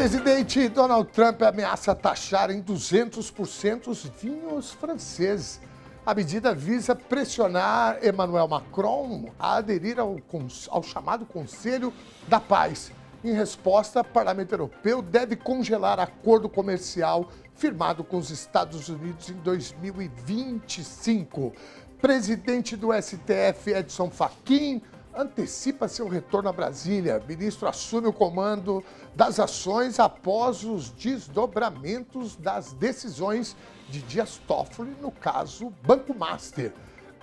Presidente Donald Trump ameaça taxar em 200% os vinhos franceses. A medida visa pressionar Emmanuel Macron a aderir ao chamado Conselho da Paz. Em resposta, o Parlamento Europeu deve congelar acordo comercial firmado com os Estados Unidos em 2025. Presidente do STF, Edson Fachin, antecipa seu retorno a Brasília. Ministro assume o comando das ações após os desdobramentos das decisões de Dias Toffoli no caso Banco Master.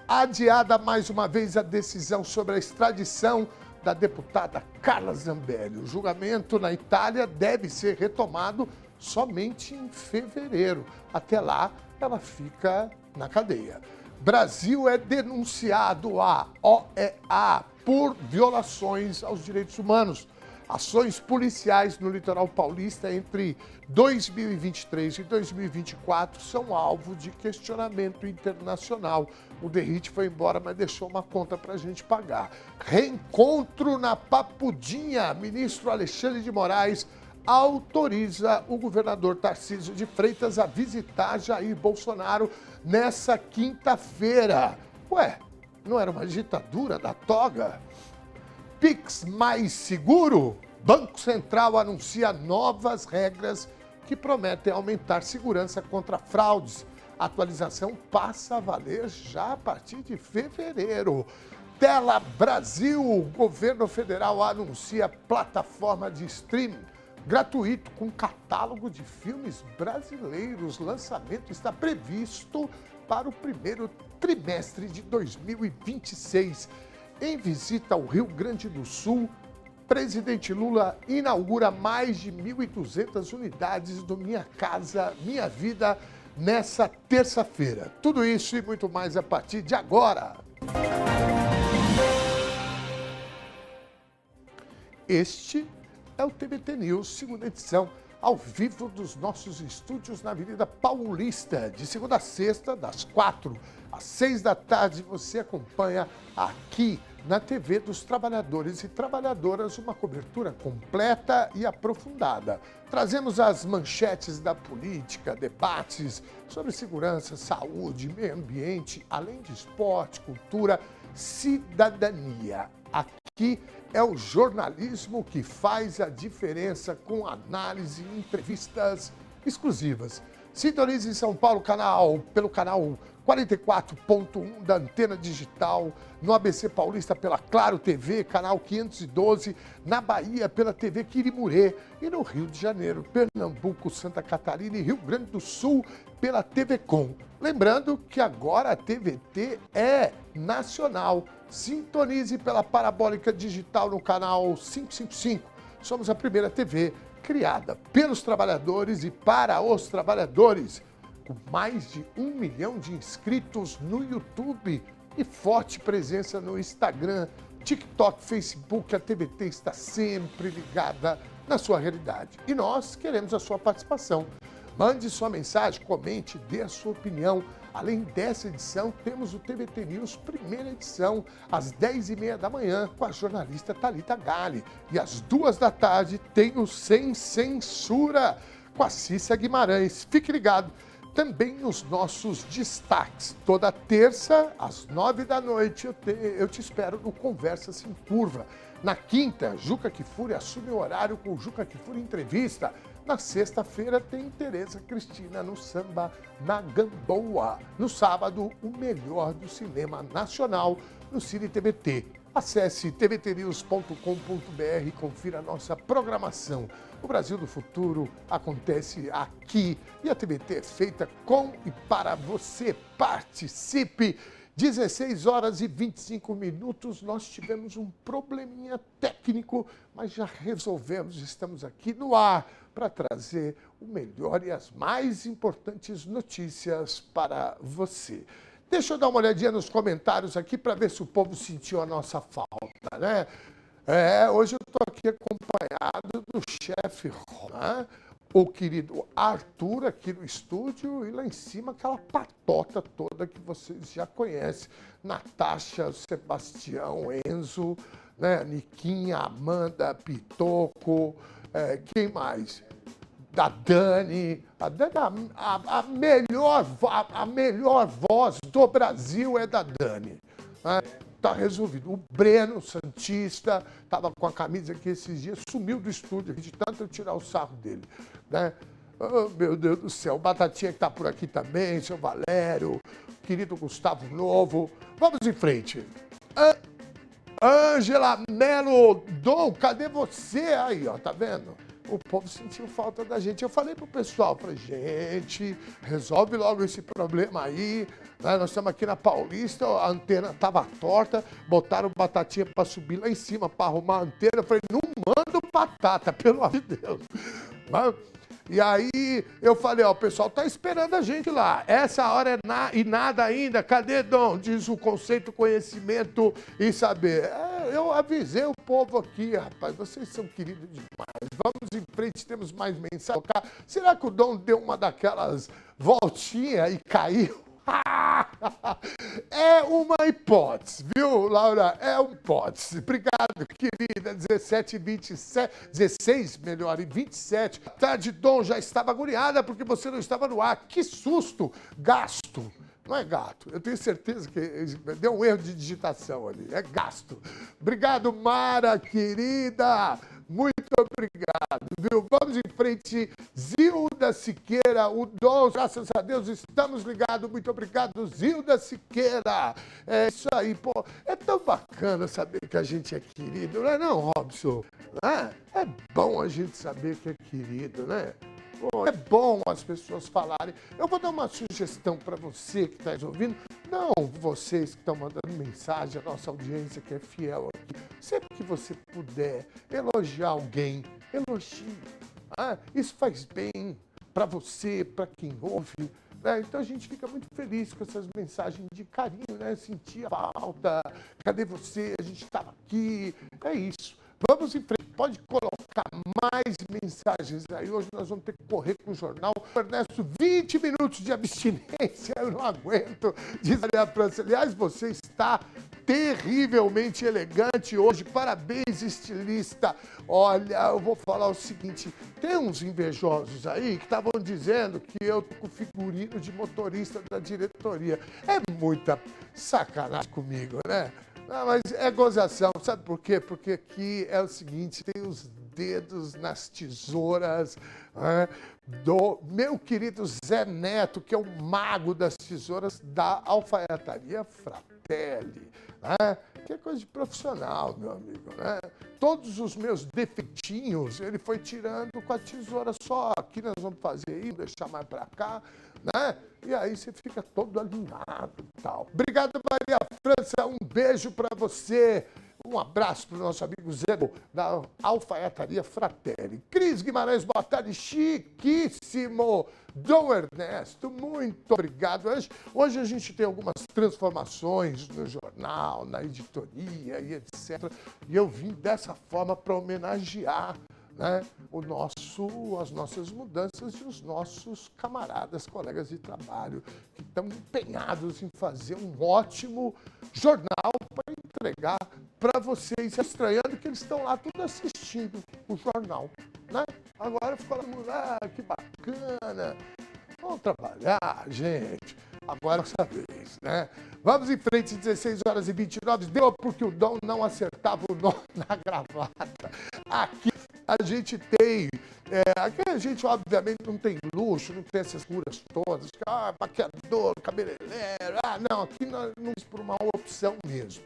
Adiada mais uma vez a decisão sobre a extradição da deputada Carla Zambelli. O julgamento na Itália deve ser retomado somente em fevereiro. Até lá, ela fica na cadeia. Brasil é denunciado à OEA por violações aos direitos humanos. Ações policiais no litoral paulista entre 2023 e 2024 são alvo de questionamento internacional. O Derrite foi embora, mas deixou uma conta para a gente pagar. Reencontro na Papudinha. Ministro Alexandre de Moraes autoriza o governador Tarcísio de Freitas a visitar Jair Bolsonaro nessa quinta-feira. Ué, não era uma ditadura da toga? Pix mais seguro? Banco Central anuncia novas regras que prometem aumentar segurança contra fraudes. A atualização passa a valer já a partir de fevereiro. Tela Brasil, o governo federal anuncia plataforma de streaming gratuito com catálogo de filmes brasileiros. Lançamento está previsto para o primeiro trimestre de 2026. Em visita ao Rio Grande do Sul, presidente Lula inaugura mais de 1.200 unidades do Minha Casa, Minha Vida nessa terça-feira. Tudo isso e muito mais a partir de agora. Este é o TVT News, segunda edição, ao vivo dos nossos estúdios na Avenida Paulista, de segunda a sexta, das 4 às 6 da tarde. Você acompanha aqui na TV dos Trabalhadores e Trabalhadoras uma cobertura completa e aprofundada. Trazemos as manchetes da política, debates sobre segurança, saúde, meio ambiente, além de esporte, cultura, cidadania. Aqui é o jornalismo que faz a diferença, com análise e entrevistas exclusivas. Sintonize em São Paulo pelo canal 44.1 da Antena Digital, no ABC Paulista pela Claro TV, canal 512, na Bahia pela TV Quirimurê e no Rio de Janeiro, Pernambuco, Santa Catarina e Rio Grande do Sul pela TV Com. Lembrando que agora a TVT é nacional. Sintonize pela Parabólica Digital no canal 555. Somos a primeira TV criada pelos trabalhadores e para os trabalhadores, com mais de 1 milhão de inscritos no YouTube e forte presença no Instagram, TikTok, Facebook. A TVT está sempre ligada na sua realidade. E nós queremos a sua participação. Mande sua mensagem, comente, dê a sua opinião. Além dessa edição, temos o TVT News, primeira edição, às 10h30 da manhã, com a jornalista Thalita Galli. E às 2 da tarde tem o Sem Censura, com a Cícia Guimarães. Fique ligado também nos nossos destaques. Toda terça, às 9 da noite, eu te espero no Conversa Sem Curva. Na quinta, Juca Kfouri assume o horário com o Juca Kfouri Entrevista. Na sexta-feira tem Tereza Cristina no Samba na Gamboa. No sábado, o melhor do cinema nacional no Cine TVT. Acesse tvtnews.com.br e confira a nossa programação. O Brasil do Futuro acontece aqui e a TVT é feita com e para você. Participe! 16h25, nós tivemos um probleminha técnico, mas já resolvemos. Estamos aqui no ar para trazer o melhor e as mais importantes notícias para você. Deixa eu dar uma olhadinha nos comentários aqui para ver se o povo sentiu a nossa falta, né? Hoje eu estou aqui acompanhado do chefe, né? O querido Arthur aqui no estúdio e lá em cima aquela patota toda que vocês já conhecem. Natasha, Sebastião, Enzo, né? Niquinha, Amanda, Pitoco, Quem mais? Da Dani. A Dani, a melhor voz do Brasil é da Dani. Tá resolvido. O Breno Santista estava com a camisa aqui esses dias, sumiu do estúdio, de tanto eu tirar o sarro dele, né? Oh, meu Deus do céu, o Batatinha que tá por aqui também, seu Valério, querido Gustavo Novo. Vamos em frente. Ângela Melo Dom, cadê você? Aí, ó, tá vendo? O povo sentiu falta da gente. Eu falei pro pessoal, falei, gente, resolve logo esse problema aí. Nós estamos aqui na Paulista, a antena estava torta, botaram Batatinha para subir lá em cima para arrumar a antena. Eu falei, não manda batata, pelo amor de Deus. E aí eu falei, ó, o pessoal tá esperando a gente lá. Essa hora é e nada ainda. Cadê, Dom? Diz o conceito, conhecimento e saber. Eu avisei o povo aqui, rapaz. Vocês são queridos demais. Vamos em frente, temos mais mensagens. Será que o Dom deu uma daquelas voltinhas e caiu? É uma hipótese, viu, Laura? É uma hipótese. Obrigado, querida. 16, melhor, e 27. Tarde, Dom, já estava agoniada porque você não estava no ar. Que susto! Gasto. Não é gato. Eu tenho certeza que deu um erro de digitação ali. É gasto. Obrigado, Mara, querida. Muito obrigado, viu? Vamos em frente. Zilda Siqueira, o Dom, graças a Deus, estamos ligados. Muito obrigado, Zilda Siqueira. É isso aí, pô. É tão bacana saber que a gente é querido, não é não, Robson? É bom a gente saber que é querido, né? Pô, é bom as pessoas falarem. Eu vou dar uma sugestão para você que está ouvindo. Não vocês que estão mandando mensagem, a nossa audiência que é fiel aqui. Sempre que você puder elogiar alguém, elogie. Isso faz bem para você, para quem ouve. Né? Então a gente fica muito feliz com essas mensagens de carinho, né? Sentir a falta. Cadê você? A gente estava aqui. É isso. Vamos em frente. Pode colocar mais mensagens aí. Hoje nós vamos ter que correr com o jornal. Ernesto, 20 minutos de abstinência. Eu não aguento. Diz a França. Aliás, você está terrivelmente elegante hoje. Parabéns, estilista. Olha, eu vou falar o seguinte. Tem uns invejosos aí que estavam dizendo que eu tô com figurino de motorista da diretoria. É muita sacanagem comigo, né? Não, mas é gozação, sabe por quê? Porque aqui é o seguinte, tem os dedos nas tesouras do meu querido Zé Neto, que é o mago das tesouras da Alfaiataria Fratelli, que é coisa de profissional, meu amigo, né? Todos os meus defeitinhos ele foi tirando com a tesoura só. Aqui nós vamos fazer aí, deixar mais pra cá, né? E aí você fica todo alinhado e tal. Obrigado, Maria França. Um beijo para você. Um abraço para o nosso amigo Zé da Alfaiataria Fratelli. Cris Guimarães, boa tarde. Chiquíssimo. Dom Ernesto, muito obrigado. Hoje a gente tem algumas transformações no jornal, na editoria e etc. E eu vim dessa forma para homenagear, né, as nossas mudanças e os nossos camaradas, colegas de trabalho, que estão empenhados em fazer um ótimo jornal para entregar para vocês, estranhando que eles estão lá tudo assistindo o jornal, né? Agora ficou lá, que bacana, vamos trabalhar, gente. Agora dessa vez, né? Vamos em frente, 16 horas e 29, deu porque o Dom não acertava o nó na gravata. Aqui a gente tem, aqui a gente obviamente não tem luxo, não tem essas curas todas, maquiador, cabeleireiro, não, aqui nós vamos por uma opção mesmo,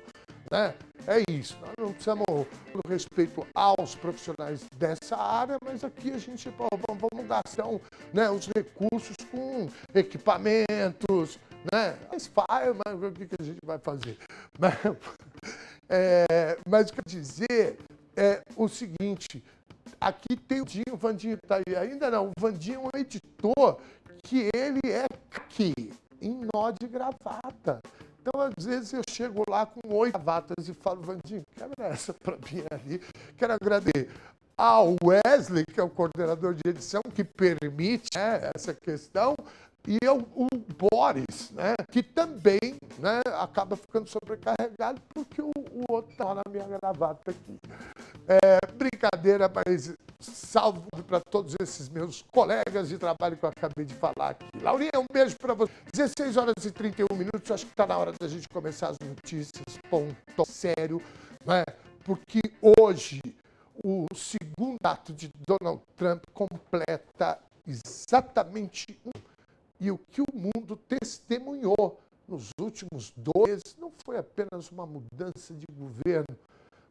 né? É isso, nós não precisamos, com respeito aos profissionais dessa área, mas aqui a gente, vamos gastar os recursos com equipamentos, né? Mas o que a gente vai fazer? Mas o que eu quero dizer é o seguinte, aqui tem o Vandinho está aí ainda não, o Vandinho é um editor que ele é aqui, em nó de gravata. Então, às vezes, eu chego lá com 8 gravatas e falo, Vandinho, quebra essa para mim ali. Quero agradecer ao Wesley, que é o coordenador de edição, que permite essa questão, e o Boris, né, que também, né, acaba ficando sobrecarregado porque o outro está na minha gravata aqui. Brincadeira, mas salve para todos esses meus colegas de trabalho que eu acabei de falar aqui. Laurinha, um beijo para você. 16 horas e 31 minutos, acho que está na hora da gente começar as notícias. Ponto sério, né? Porque hoje o segundo ato de Donald Trump completa exatamente e o que o mundo testemunhou nos últimos 2 meses não foi apenas uma mudança de governo,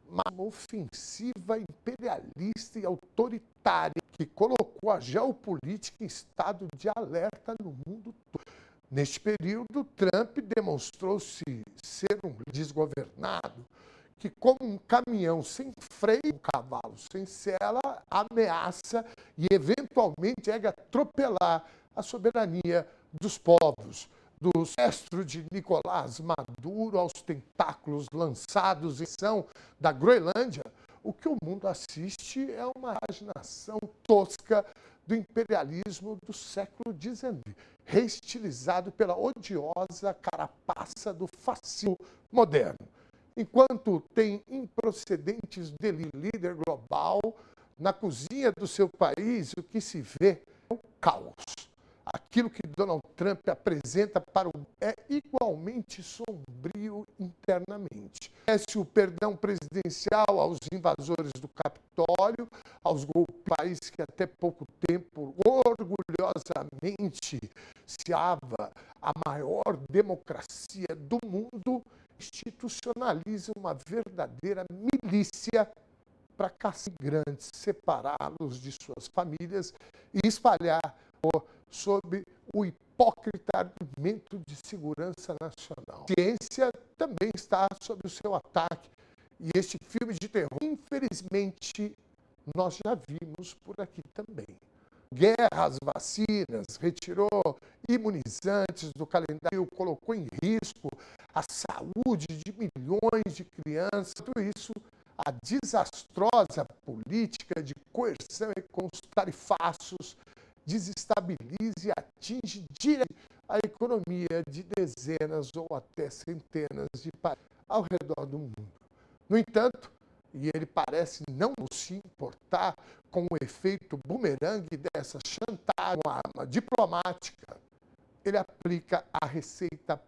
mas uma ofensiva imperialista e autoritária que colocou a geopolítica em estado de alerta no mundo todo. Neste período, Trump demonstrou-se ser um desgovernado, que como um caminhão sem freio, um cavalo sem sela, ameaça e eventualmente é atropelar a soberania dos povos. Do sequestro de Nicolás Maduro aos tentáculos lançados em ação da Groenlândia, o que o mundo assiste é uma imaginação tosca do imperialismo do século XIX, reestilizado pela odiosa carapaça do fascismo moderno. Enquanto tem improcedentes dele líder global, na cozinha do seu país, o que se vê é o caos. Aquilo que Donald Trump apresenta para o é igualmente sombrio internamente. Peça o perdão presidencial aos invasores do Capitólio, aos país que até pouco tempo orgulhosamente se ava a maior democracia do mundo, institucionaliza uma verdadeira milícia para caçar imigrantes, separá-los de suas famílias e espalhar sob o hipócrita argumento de segurança nacional. A ciência também está sob o seu ataque. E este filme de terror, infelizmente, nós já vimos por aqui também. Guerras, vacinas, retirou imunizantes do calendário, colocou em risco a saúde de milhões de crianças. Tudo isso, a desastrosa política de coerção e com os tarifácios desestabiliza e atinge diretamente a economia de dezenas ou até centenas de países ao redor do mundo. No entanto, e ele parece não se importar com o efeito bumerangue dessa chantagem com arma diplomática, ele aplica a receita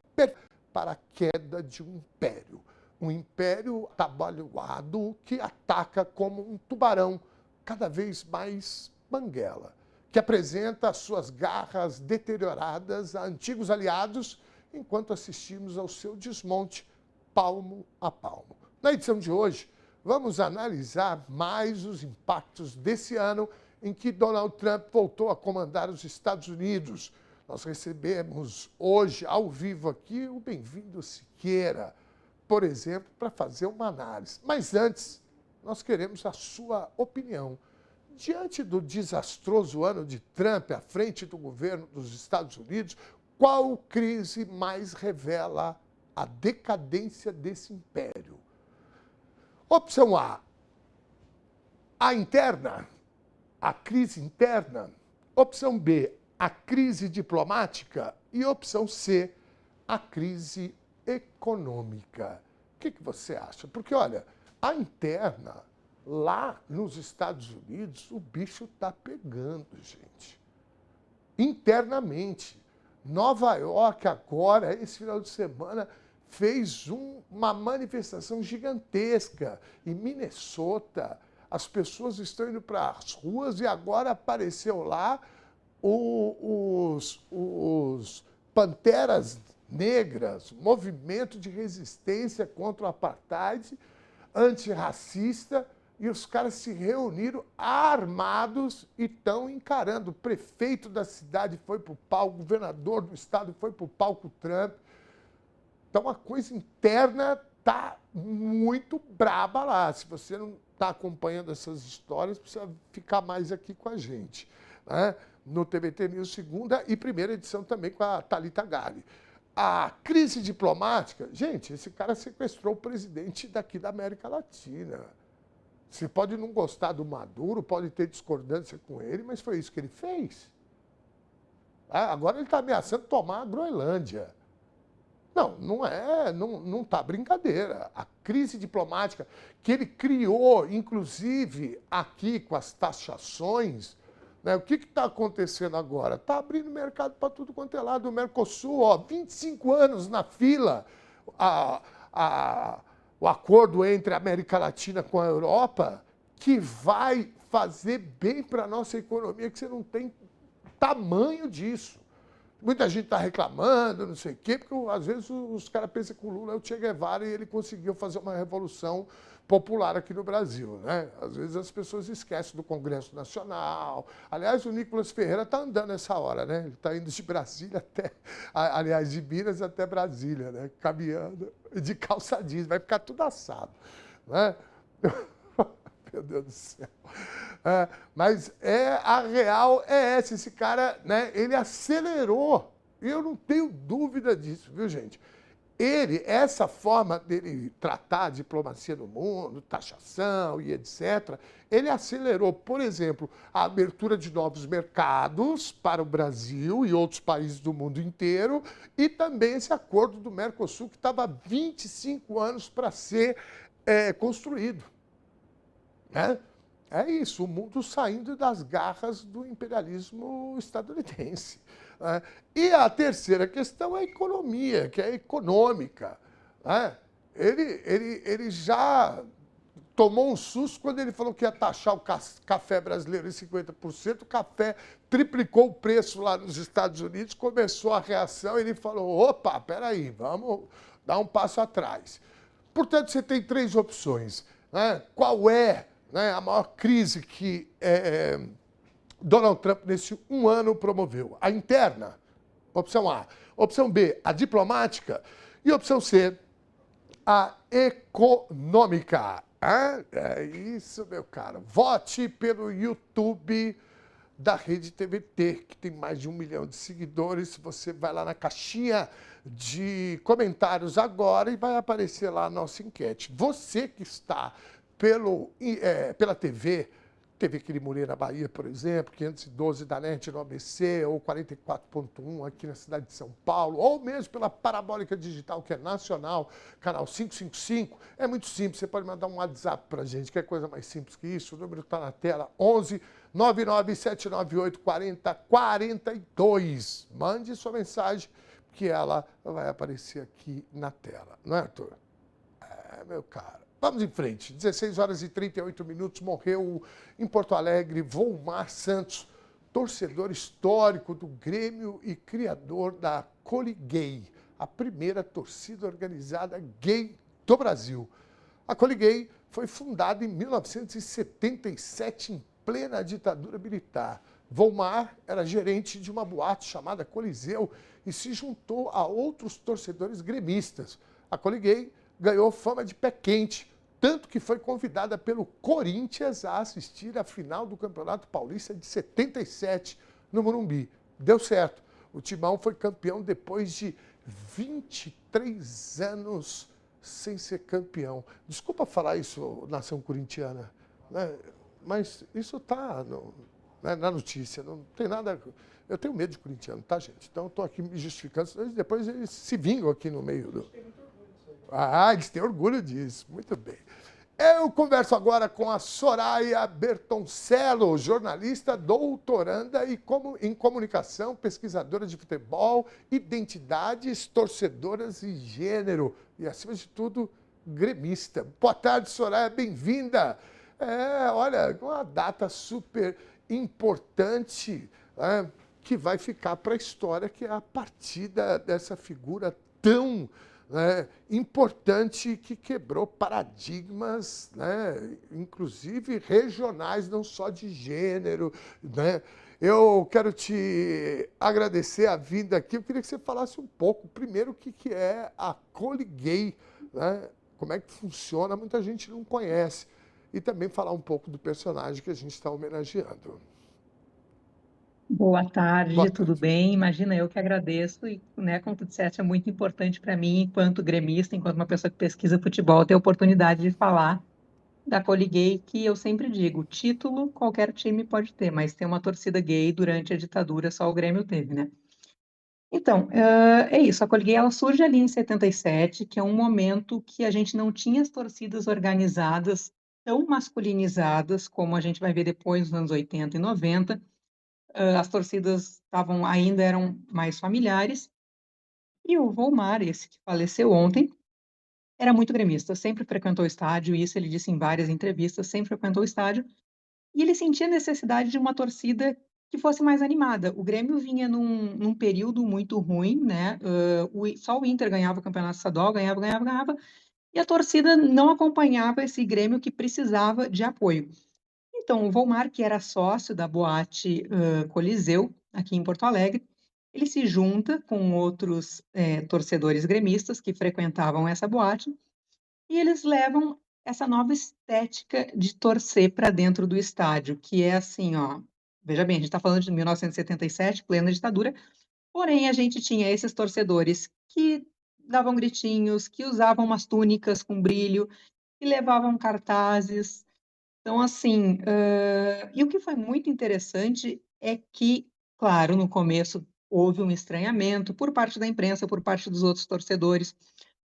para a queda de um império. Um império atabalhoado que ataca como um tubarão cada vez mais banguela, que apresenta suas garras deterioradas a antigos aliados, enquanto assistimos ao seu desmonte palmo a palmo. Na edição de hoje, vamos analisar mais os impactos desse ano em que Donald Trump voltou a comandar os Estados Unidos. Nós recebemos hoje, ao vivo aqui, o Bem-vindo Siqueira, por exemplo, para fazer uma análise. Mas antes, nós queremos a sua opinião. Diante do desastroso ano de Trump à frente do governo dos Estados Unidos, qual crise mais revela a decadência desse império? Opção a interna, a crise interna. Opção B, a crise diplomática. E opção C, a crise econômica. O que você acha? Porque, olha, a interna, lá nos Estados Unidos, o bicho está pegando, gente. Internamente. Nova York, agora, esse final de semana, fez uma manifestação gigantesca. Em Minnesota, as pessoas estão indo para as ruas e agora apareceu lá os Panteras Negras, movimento de resistência contra o apartheid, antirracista, e os caras se reuniram armados e estão encarando. O prefeito da cidade foi para o palco, o governador do estado foi para o palco Trump. Então, a coisa interna está muito braba lá. Se você não está acompanhando essas histórias, precisa ficar mais aqui com a gente, né? No TVT News, segunda e primeira edição também com a Thalita Galli. A crise diplomática, gente, esse cara sequestrou o presidente daqui da América Latina. Você pode não gostar do Maduro, pode ter discordância com ele, mas foi isso que ele fez. Agora ele está ameaçando tomar a Groenlândia. Não, não é, não tá brincadeira. A crise diplomática que ele criou, inclusive aqui com as taxações, né? O que está acontecendo agora? Está abrindo mercado para tudo quanto é lado. O Mercosul, ó, 25 anos na fila. A, a, o acordo entre a América Latina com a Europa, que vai fazer bem para a nossa economia, que você não tem tamanho disso. Muita gente está reclamando, não sei o quê, porque às vezes os caras pensam que o Lula é o Che Guevara e ele conseguiu fazer uma revolução popular aqui no Brasil, né? Às vezes as pessoas esquecem do Congresso Nacional. Aliás, o Nicolas Ferreira está andando nessa hora, né? Ele está indo de Brasília até, aliás, de Minas até Brasília, né? Caminhando de calça jeans, vai ficar tudo assado, né? Meu Deus do céu. É, mas a real é essa, esse cara, né, ele acelerou, e eu não tenho dúvida disso, viu, gente? Essa forma dele tratar a diplomacia no mundo, taxação e etc., ele acelerou, por exemplo, a abertura de novos mercados para o Brasil e outros países do mundo inteiro, e também esse acordo do Mercosul, que estava há 25 anos para ser construído. Né? É isso, o mundo saindo das garras do imperialismo estadunidense. Né? E a terceira questão é a economia, que é econômica. Né? Ele já tomou um susto quando ele falou que ia taxar o café brasileiro em 50%, o café triplicou o preço lá nos Estados Unidos, começou a reação, ele falou, opa, peraí, vamos dar um passo atrás. Portanto, você tem três opções. Né? Qual é, né, a maior crise que Donald Trump, nesse um ano, promoveu? A interna, opção A. Opção B, a diplomática. E opção C, a econômica. É isso, meu caro. Vote pelo YouTube da Rede TVT, que tem mais de 1 milhão de seguidores. Você vai lá na caixinha de comentários agora e vai aparecer lá a nossa enquete. Você que está pela TV Quirimurim na Bahia, por exemplo, 512 da NET no ABC, ou 44.1 aqui na cidade de São Paulo, ou mesmo pela Parabólica Digital, que é nacional, canal 555. É muito simples, você pode mandar um WhatsApp para a gente, que é coisa mais simples que isso. O número está na tela, 11 99798 4042. Mande sua mensagem, que ela vai aparecer aqui na tela. Não é, Arthur? É, meu caro. Vamos em frente. 16 horas e 38 minutos, morreu em Porto Alegre Volmar Santos, torcedor histórico do Grêmio e criador da Coliguei, a primeira torcida organizada gay do Brasil. A Coliguei foi fundada em 1977, em plena ditadura militar. Volmar era gerente de uma boate chamada Coliseu e se juntou a outros torcedores gremistas. A Coliguei ganhou fama de pé quente, tanto que foi convidada pelo Corinthians a assistir à final do Campeonato Paulista de 77, no Morumbi. Deu certo. O Timão foi campeão depois de 23 anos sem ser campeão. Desculpa falar isso, nação corintiana, né? Mas isso está na notícia, não tem nada... Eu tenho medo de corintiano, tá, gente? Então, estou aqui me justificando, senão depois eles se vingam aqui no meio do... eles têm orgulho disso. Muito bem. Eu converso agora com a Soraya Bertoncello, jornalista, doutoranda em comunicação, pesquisadora de futebol, identidades, torcedoras e gênero. E, acima de tudo, gremista. Boa tarde, Soraya, bem-vinda. Olha, uma data super importante, né, que vai ficar para a história, que é a partida dessa figura tão... importante, que quebrou paradigmas, né, inclusive regionais, não só de gênero. Né? Eu quero te agradecer a vinda aqui. Eu queria que você falasse um pouco, primeiro, o que é a Coliguei, né? Como é que funciona, muita gente não conhece. E também falar um pouco do personagem que a gente está homenageando. Boa tarde, Boa tudo tarde. bem? Imagina, eu que agradeço e, né, como tu disseste, é muito importante para mim, enquanto gremista, enquanto uma pessoa que pesquisa futebol, ter a oportunidade de falar da Coliguei, que eu sempre digo, título qualquer time pode ter, mas ter uma torcida gay durante a ditadura só o Grêmio teve, né? Então, é isso. A Colgate, ela surge ali em 77, que é um momento que a gente não tinha as torcidas organizadas tão masculinizadas como a gente vai ver depois nos anos 80 e 90. As torcidas ainda eram mais familiares. E o Volmar, esse que faleceu ontem, era muito gremista, sempre frequentou o estádio, e isso ele disse em várias entrevistas, sempre frequentou o estádio, e ele sentia a necessidade de uma torcida que fosse mais animada. O Grêmio vinha num período muito ruim, né? Só o Inter ganhava o Campeonato Estadual, ganhava, e a torcida não acompanhava esse Grêmio que precisava de apoio. Então, o Volmar, que era sócio da Boate Coliseu, aqui em Porto Alegre, ele se junta com outros torcedores gremistas que frequentavam essa boate e eles levam essa nova estética de torcer para dentro do estádio, que é assim, ó. Veja bem, a gente está falando de 1977, plena ditadura, porém a gente tinha esses torcedores que davam gritinhos, que usavam umas túnicas com brilho, que levavam cartazes. Então, assim, e o que foi muito interessante é que, claro, no começo houve um estranhamento por parte da imprensa, por parte dos outros torcedores,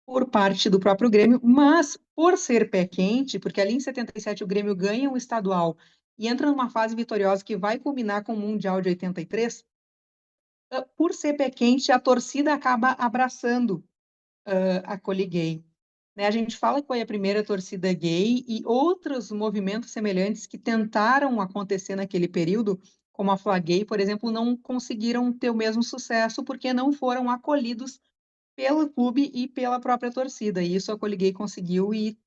por parte do próprio Grêmio, mas por ser pé quente, porque ali em 77 o Grêmio ganha um estadual e entra numa fase vitoriosa que vai culminar com o Mundial de 83, por ser pé quente, a torcida acaba abraçando a Coliguei. Né, a gente fala que foi a primeira torcida gay e outros movimentos semelhantes que tentaram acontecer naquele período, como a Fla Gay, por exemplo, não conseguiram ter o mesmo sucesso porque não foram acolhidos pelo clube e pela própria torcida. E isso a Coliguei conseguiu e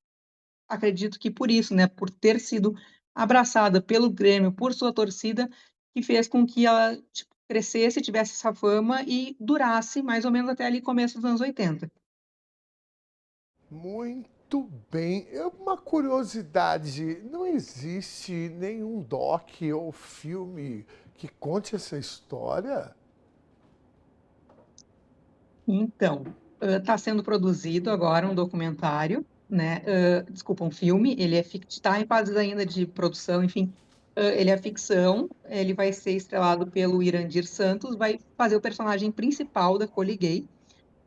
acredito que por isso, né, por ter sido abraçada pelo Grêmio, por sua torcida, que fez com que ela tipo, crescesse, tivesse essa fama e durasse mais ou menos até ali começo dos anos 80. Muito bem. Uma curiosidade, não existe nenhum doc ou filme que conte essa história? Então, está sendo produzido agora um documentário, né? Desculpa, um filme. Ele está em fase ainda de produção, enfim. Ele é ficção. Ele vai ser estrelado pelo Irandir Santos, vai fazer o personagem principal da Coliguei,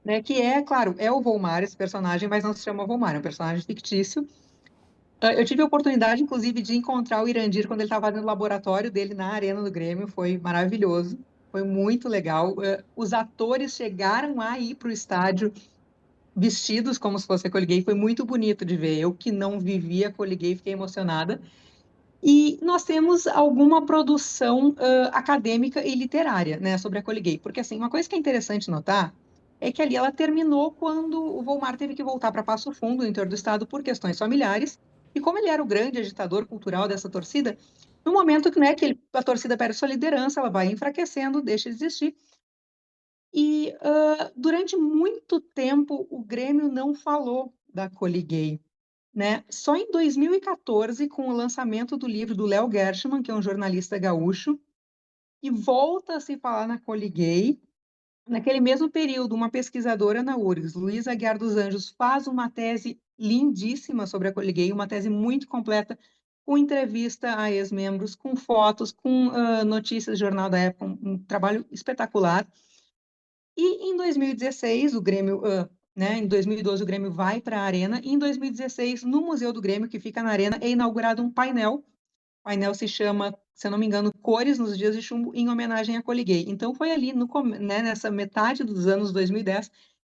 né? Que é, claro, é o Volmar, esse personagem, mas não se chama Volmar, é um personagem fictício. Eu tive a oportunidade, inclusive, de encontrar o Irandir quando ele estava no laboratório dele na Arena do Grêmio. Foi maravilhoso, foi muito legal. Os atores chegaram a ir para o estádio vestidos como se fosse a Colgate, foi muito bonito de ver. Eu que não vivia a Colgate, fiquei emocionada. E nós temos alguma produção acadêmica e literária, né, sobre a Colgate, porque assim, uma coisa que é interessante notar é que ali ela terminou quando o Volmar teve que voltar para Passo Fundo, no interior do estado, por questões familiares, e como ele era o grande agitador cultural dessa torcida, no momento que, né, a torcida perde sua liderança, ela vai enfraquecendo, deixa de existir, e durante muito tempo o Grêmio não falou da Coliguei, né? Só em 2014, com o lançamento do livro do Léo Gershman, que é um jornalista gaúcho, e volta a se falar na Coliguei. Naquele mesmo período, uma pesquisadora na URGS, Luísa Aguiar dos Anjos, faz uma tese lindíssima sobre a Coliguei, uma tese muito completa, com entrevista a ex-membros, com fotos, com notícias do Jornal da Época, um trabalho espetacular. E em 2016, o Grêmio, né, em 2012, o Grêmio vai para a Arena, e em 2016, no Museu do Grêmio, que fica na Arena, é inaugurado um painel. O painel se chama, se eu não me engano, Cores nos Dias de Chumbo, em homenagem a Coliguei. Então, foi ali, né, nessa metade dos anos 2010,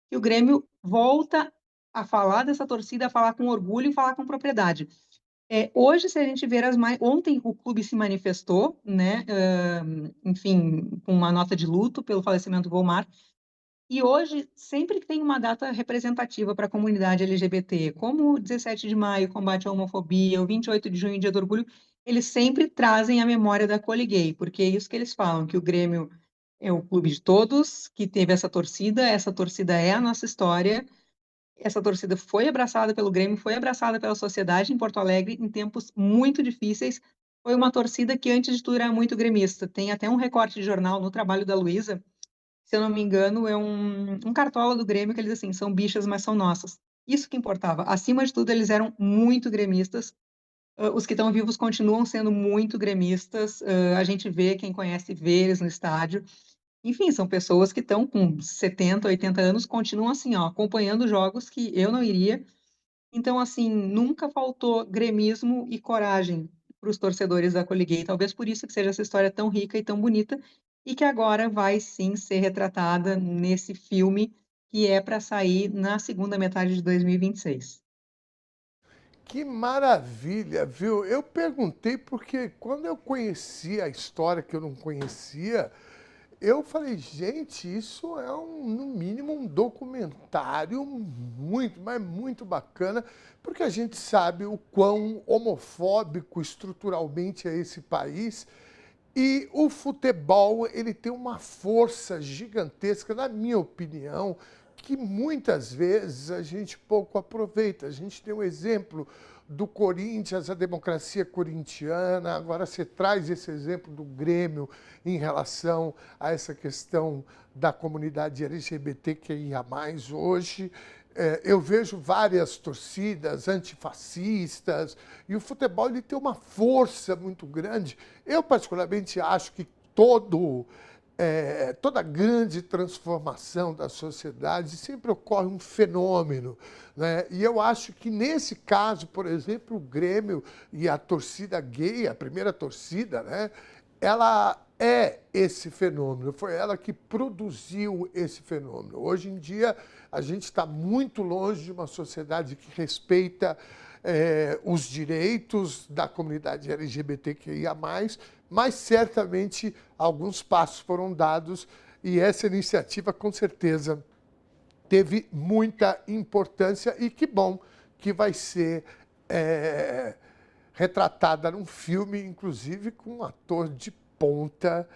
que o Grêmio volta a falar dessa torcida, a falar com orgulho e falar com propriedade. Hoje, se a gente ver ontem o clube se manifestou, né, enfim, com uma nota de luto pelo falecimento do Volmar, e hoje, sempre que tem uma data representativa para a comunidade LGBT, como o 17 de maio, combate à homofobia, o 28 de junho, Dia do Orgulho, eles sempre trazem a memória da Coliguei, porque é isso que eles falam, que o Grêmio é o clube de todos, que teve essa torcida é a nossa história, essa torcida foi abraçada pelo Grêmio, foi abraçada pela sociedade em Porto Alegre em tempos muito difíceis, foi uma torcida que, antes de tudo, era muito gremista. Tem até um recorte de jornal no trabalho da Luísa, se eu não me engano, é um cartola do Grêmio que eles assim, são bichas, mas são nossas. Isso que importava. Acima de tudo, eles eram muito gremistas. Os que estão vivos continuam sendo muito gremistas. A gente vê, quem conhece, vê eles no estádio. enfim, são pessoas que estão com 70, 80 anos, continuam assim, ó, acompanhando jogos que eu não iria. Então, assim, nunca faltou gremismo e coragem para os torcedores da Coliguei. Talvez por isso que seja essa história tão rica e tão bonita, e que agora vai sim ser retratada nesse filme que é para sair na segunda metade de 2026. Que maravilha, viu? Eu perguntei porque quando eu conheci a história que eu não conhecia, eu falei, gente, isso é no mínimo um documentário muito, mas muito bacana, porque a gente sabe o quão homofóbico estruturalmente é esse país. E o futebol, ele tem uma força gigantesca, na minha opinião, que muitas vezes a gente pouco aproveita. A gente tem um exemplo do Corinthians, a democracia corintiana, agora você traz esse exemplo do Grêmio em relação a essa questão da comunidade LGBTQIA+, hoje. Eu vejo várias torcidas antifascistas e o futebol ele tem uma força muito grande. Eu, particularmente, acho que toda grande transformação da sociedade sempre ocorre um fenômeno, né? E eu acho que, nesse caso, por exemplo, o Grêmio e a torcida gay, a primeira torcida, né? Ela é esse fenômeno, foi ela que produziu esse fenômeno. Hoje em dia, a gente está muito longe de uma sociedade que respeita os direitos da comunidade LGBTQIA+, mas certamente alguns passos foram dados e essa iniciativa, com certeza, teve muita importância e que bom que vai ser retratada num filme, inclusive com um ator de ponta,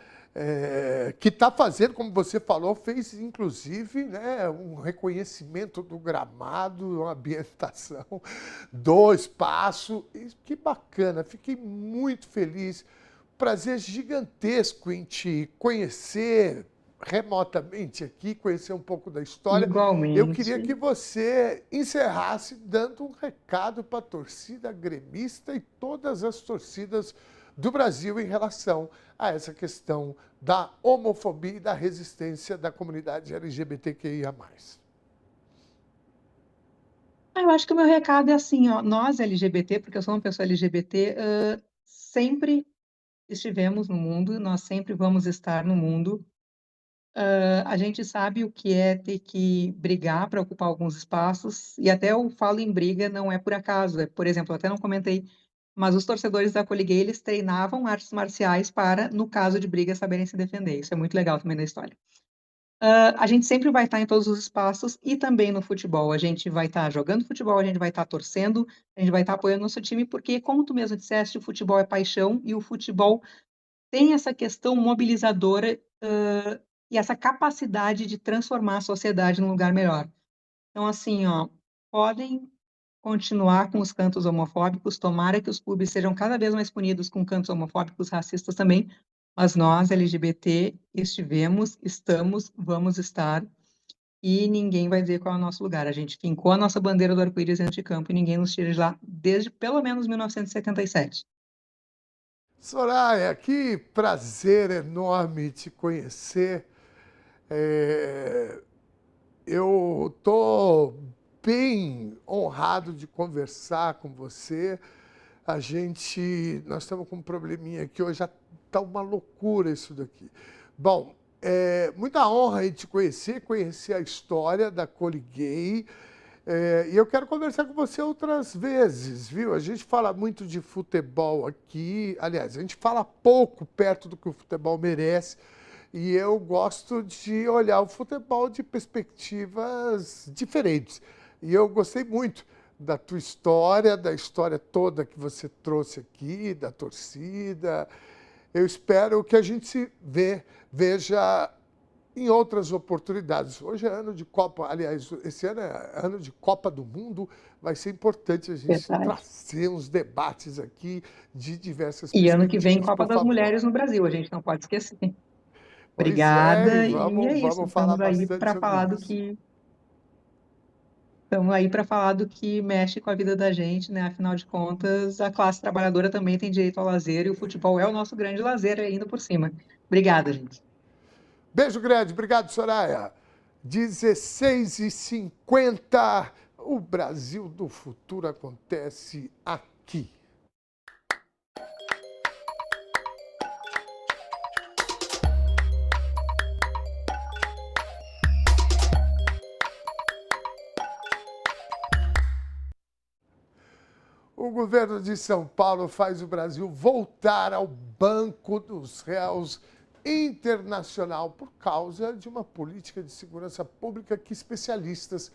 que está fazendo, como você falou, fez inclusive, né, um reconhecimento do gramado, uma ambientação do espaço. E que bacana, fiquei muito feliz. Prazer gigantesco em te conhecer remotamente aqui, conhecer um pouco da história. Eu queria que Igualmente. você encerrasse dando um recado para a torcida gremista e todas as torcidas do Brasil em relação a essa questão da homofobia e da resistência da comunidade LGBTQIA+. Eu acho que o meu recado é assim, ó, nós LGBT, porque eu sou uma pessoa LGBT, sempre estivemos no mundo, nós sempre vamos estar no mundo. A gente sabe o que é ter que brigar para ocupar alguns espaços, e até eu falo em briga não é por acaso, por exemplo, eu até não comentei, mas os torcedores da Coliguei, eles treinavam artes marciais para, no caso de briga, saberem se defender. Isso é muito legal também da história. A gente sempre vai estar em todos os espaços e também no futebol. A gente vai estar jogando futebol, a gente vai estar torcendo, a gente vai estar apoiando nosso time, porque, como tu mesmo disseste, o futebol é paixão e o futebol tem essa questão mobilizadora, e essa capacidade de transformar a sociedade num lugar melhor. Então, assim, ó, podem continuar com os cantos homofóbicos, tomara que os clubes sejam cada vez mais punidos com cantos homofóbicos, racistas também, mas nós, LGBT, estivemos, estamos, vamos estar, e ninguém vai dizer qual é o nosso lugar. A gente fincou a nossa bandeira do arco-íris dentro de campo e ninguém nos tira de lá desde pelo menos 1977. Soraya, que prazer enorme te conhecer. É, eu estou bem honrado de conversar com você. Nós estamos com um probleminha aqui, hoje já está uma loucura isso daqui. Bom, muita honra em te conhecer, conhecer a história da Coliguei. E eu quero conversar com você outras vezes, viu? A gente fala muito de futebol aqui, aliás, a gente fala pouco perto do que o futebol merece, e eu gosto de olhar o futebol de perspectivas diferentes. E eu gostei muito da tua história, da história toda que você trouxe aqui, da torcida. Eu espero que a gente veja em outras oportunidades. Hoje é ano de Copa, aliás, esse ano é ano de Copa do Mundo, vai ser importante a gente Verdade. trazer uns debates aqui de diversas E ano que vem, perspectivas, Copa por das favor. Mulheres no Brasil, a gente não pode esquecer. Pois é, e Obrigada, e é isso. vamos falar Estamos aí bastante para sobre falar do isso. que estamos aí para falar do que mexe com a vida da gente, né? Afinal de contas, a classe trabalhadora também tem direito ao lazer e o futebol é o nosso grande lazer ainda por cima. Obrigada, gente. Beijo grande, obrigado, Soraya. 16h50, o Brasil do futuro acontece aqui. O governo de São Paulo faz o Brasil voltar ao banco dos réus internacional por causa de uma política de segurança pública que especialistas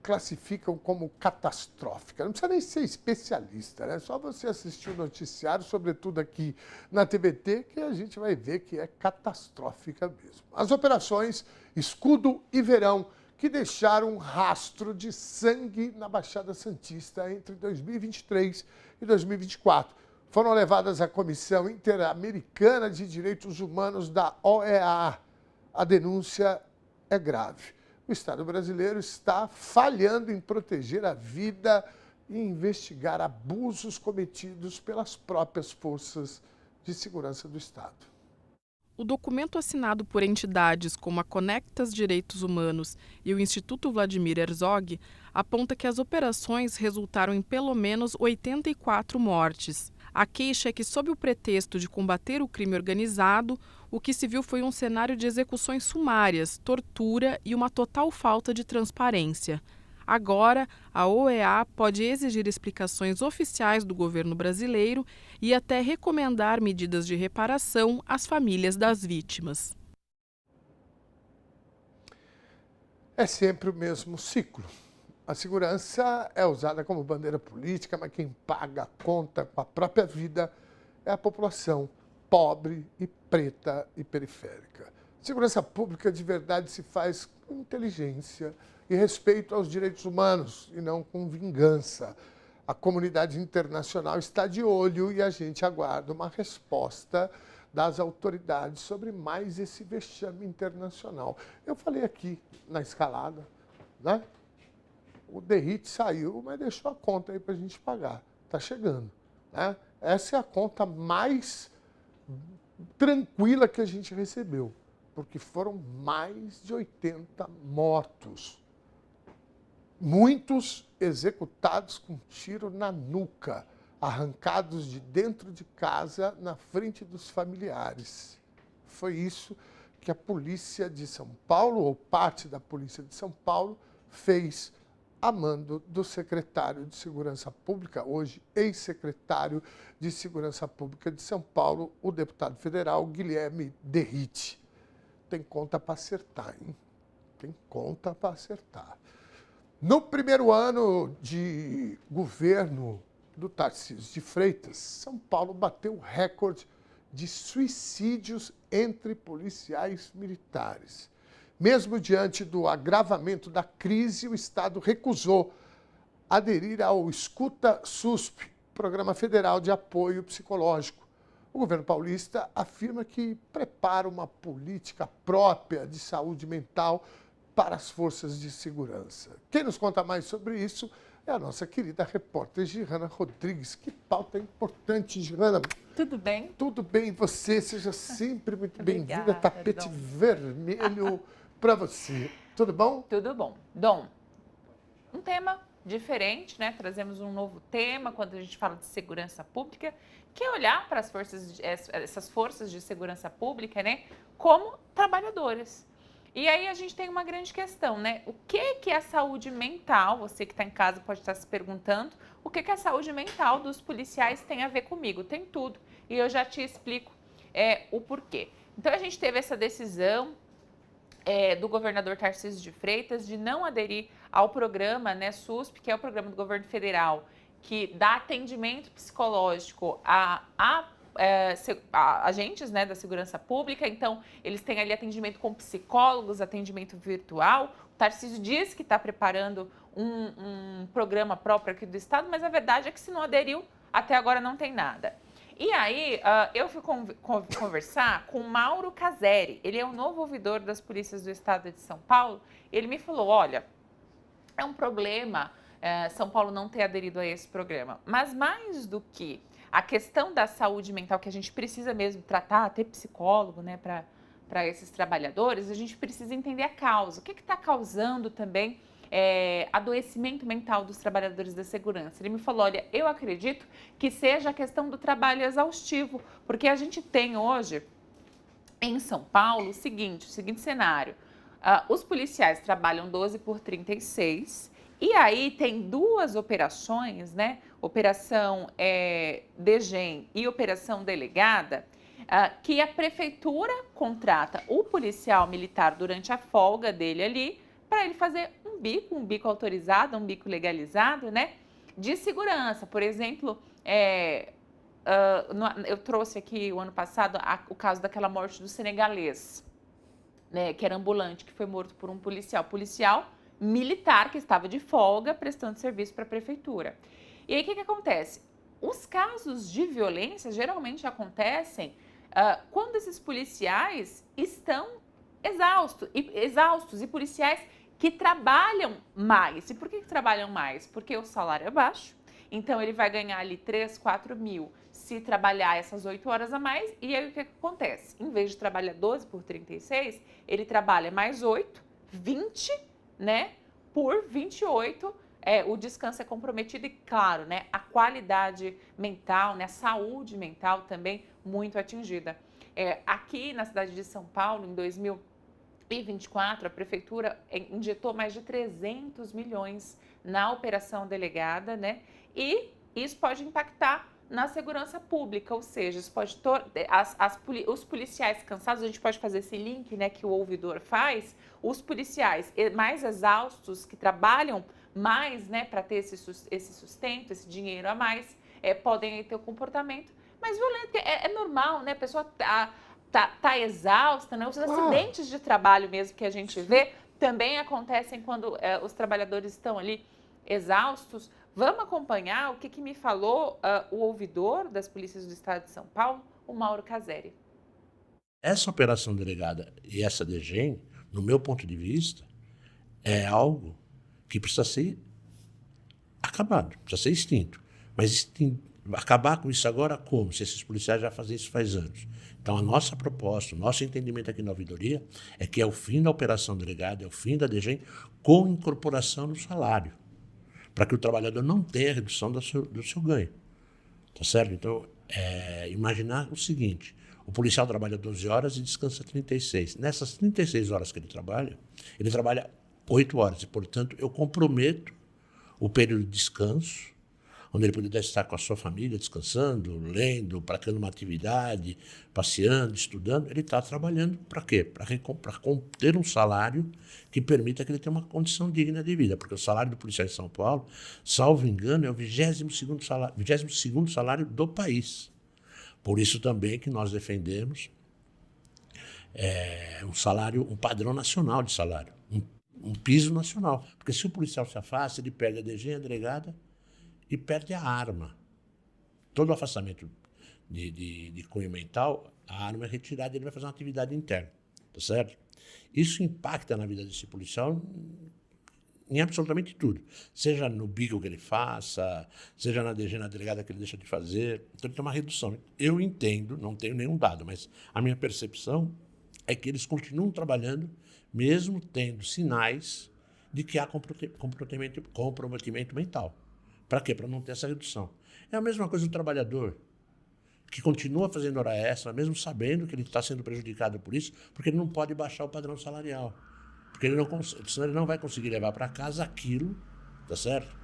classificam como catastrófica. Não precisa nem ser especialista, né? Só você assistir o noticiário, sobretudo aqui na TVT, que a gente vai ver que é catastrófica mesmo. As operações Escudo e Verão, que deixaram um rastro de sangue na Baixada Santista entre 2023 e 2024. Foram levadas à Comissão Interamericana de Direitos Humanos da OEA. A denúncia é grave. O Estado brasileiro está falhando em proteger a vida e investigar abusos cometidos pelas próprias forças de segurança do Estado. O documento assinado por entidades como a Conectas Direitos Humanos e o Instituto Vladimir Herzog aponta que as operações resultaram em pelo menos 84 mortes. A queixa é que, sob o pretexto de combater o crime organizado, o que se viu foi um cenário de execuções sumárias, tortura e uma total falta de transparência. Agora, a OEA pode exigir explicações oficiais do governo brasileiro e até recomendar medidas de reparação às famílias das vítimas. É sempre o mesmo ciclo. A segurança é usada como bandeira política, mas quem paga a conta com a própria vida é a população pobre e preta e periférica. Segurança pública de verdade se faz com inteligência e respeito aos direitos humanos e não com vingança. A comunidade internacional está de olho e a gente aguarda uma resposta das autoridades sobre mais esse vexame internacional. Eu falei aqui na escalada, né? O DERIT saiu, mas deixou a conta aí para a gente pagar. Está chegando, né? Essa é a conta mais tranquila que a gente recebeu, porque foram mais de 80 mortos. Muitos executados com tiro na nuca, arrancados de dentro de casa na frente dos familiares. Foi isso que a Polícia de São Paulo, ou parte da Polícia de São Paulo, fez a mando do secretário de Segurança Pública, hoje ex-secretário de Segurança Pública de São Paulo, o deputado federal Guilherme Derrite. Tem conta para acertar, hein? Tem conta para acertar. No primeiro ano de governo do Tarcísio de Freitas, São Paulo bateu o recorde de suicídios entre policiais militares. Mesmo diante do agravamento da crise, o Estado recusou aderir ao Escuta SUSP, Programa Federal de Apoio Psicológico. O governo paulista afirma que prepara uma política própria de saúde mental para as forças de segurança. Quem nos conta mais sobre isso é a nossa querida repórter Girana Rodrigues. Que pauta importante, Girana. Tudo bem? Tudo bem, você seja sempre muito bem-vinda. Obrigada, Tapete vermelho para você. Tudo bom? Tudo bom. Dom, um tema diferente, né? Trazemos um novo tema quando a gente fala de segurança pública, que é olhar para essas forças de segurança pública, né, como trabalhadoras. E aí a gente tem uma grande questão, né? O que é a saúde mental? Você que está em casa pode estar se perguntando, o que a saúde mental dos policiais tem a ver comigo? Tem tudo. E eu já te explico o porquê. Então a gente teve essa decisão do governador Tarcísio de Freitas de não aderir ao programa, né, SUSP, que é o programa do governo federal, que dá atendimento psicológico a agentes, né, da segurança pública. Então, eles têm ali atendimento com psicólogos, atendimento virtual. O Tarcísio diz que está preparando um programa próprio aqui do Estado, mas a verdade é que se não aderiu, até agora não tem nada. E aí, eu fui conversar com o Mauro Caseri. Ele é o novo ouvidor das polícias do Estado de São Paulo. Ele me falou, olha, é um problema São Paulo não ter aderido a esse programa, mas mais do que a questão da saúde mental, que a gente precisa mesmo tratar, ter psicólogo, né, para esses trabalhadores, a gente precisa entender a causa. O que está causando também adoecimento mental dos trabalhadores da segurança? Ele me falou, olha, eu acredito que seja a questão do trabalho exaustivo, porque a gente tem hoje em São Paulo o seguinte cenário, os policiais trabalham 12 por 36 e aí tem duas operações, né? Operação DGEM e Operação Delegada, que a prefeitura contrata o policial militar durante a folga dele ali para ele fazer um bico autorizado, um bico legalizado, né? De segurança. Por exemplo, eu trouxe aqui o ano passado o caso daquela morte do senegalês, né, que era ambulante, que foi morto por um policial militar que estava de folga prestando serviço para a prefeitura. E aí o que acontece? Os casos de violência geralmente acontecem quando esses policiais estão exaustos e policiais que trabalham mais. E por que trabalham mais? Porque o salário é baixo, então ele vai ganhar ali 3, 4 mil se trabalhar essas 8 horas a mais. E aí o que acontece? Em vez de trabalhar 12 por 36, ele trabalha mais 8, 20, né, por 28. O descanso é comprometido e, claro, né, a qualidade mental, né, a saúde mental também muito atingida. Aqui na cidade de São Paulo, em 2024, a prefeitura injetou mais de 300 milhões na operação delegada, né? E isso pode impactar na segurança pública, ou seja, isso pode os policiais cansados, a gente pode fazer esse link, né, que o ouvidor faz, os policiais mais exaustos, que trabalham mais, né, para ter esse sustento, esse dinheiro a mais, podem ter o comportamento mais violento. É normal, né? A pessoa tá exausta, né? Os acidentes de trabalho mesmo que a gente vê também acontecem quando os trabalhadores estão ali exaustos. Vamos acompanhar o que me falou o ouvidor das polícias do estado de São Paulo, o Mauro Caseri. Essa operação delegada e essa DGEM, no meu ponto de vista, é algo que precisa ser acabado, precisa ser extinto. Mas acabar com isso agora como? Se esses policiais já fazem isso faz anos. Então, a nossa proposta, o nosso entendimento aqui na ouvidoria é que é o fim da operação delegada, é o fim da DGEM com incorporação no salário, para que o trabalhador não tenha redução do seu ganho. Tá certo? Então, imaginar o seguinte, o policial trabalha 12 horas e descansa 36. Nessas 36 horas que ele trabalha 8 horas e, portanto, eu comprometo o período de descanso, onde ele poderia estar com a sua família, descansando, lendo, praticando uma atividade, passeando, estudando. Ele está trabalhando para quê? Para ter um salário que permita que ele tenha uma condição digna de vida, porque o salário do policial em São Paulo, salvo engano, é o 22º salário do país. Por isso também que nós defendemos um padrão nacional de salário, um piso nacional. Porque se o policial se afasta, ele perde a DGEM, a delegada, e perde a arma. Todo afastamento de cunho mental, a arma é retirada e ele vai fazer uma atividade interna, tá certo? Isso impacta na vida desse policial em absolutamente tudo. Seja no bico que ele faça, seja na DG, na delegada que ele deixa de fazer. Então ele tem uma redução. Eu entendo, não tenho nenhum dado, mas a minha percepção é que eles continuam trabalhando mesmo tendo sinais de que há comprometimento mental. Para quê? Para não ter essa redução. É a mesma coisa do trabalhador, que continua fazendo hora extra, mesmo sabendo que ele está sendo prejudicado por isso, porque ele não pode baixar o padrão salarial. Porque senão ele não vai conseguir levar para casa aquilo, tá certo?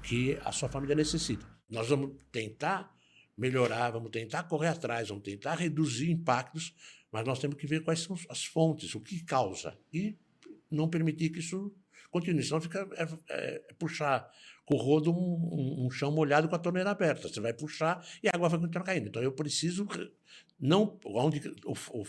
Que a sua família necessita. Nós vamos tentar melhorar, vamos tentar correr atrás, vamos tentar reduzir impactos, mas nós temos que ver quais são as fontes, o que causa, e não permitir que isso continue. Senão fica puxar com o rodo um chão molhado com a torneira aberta. Você vai puxar e a água vai continuar caindo. Então eu preciso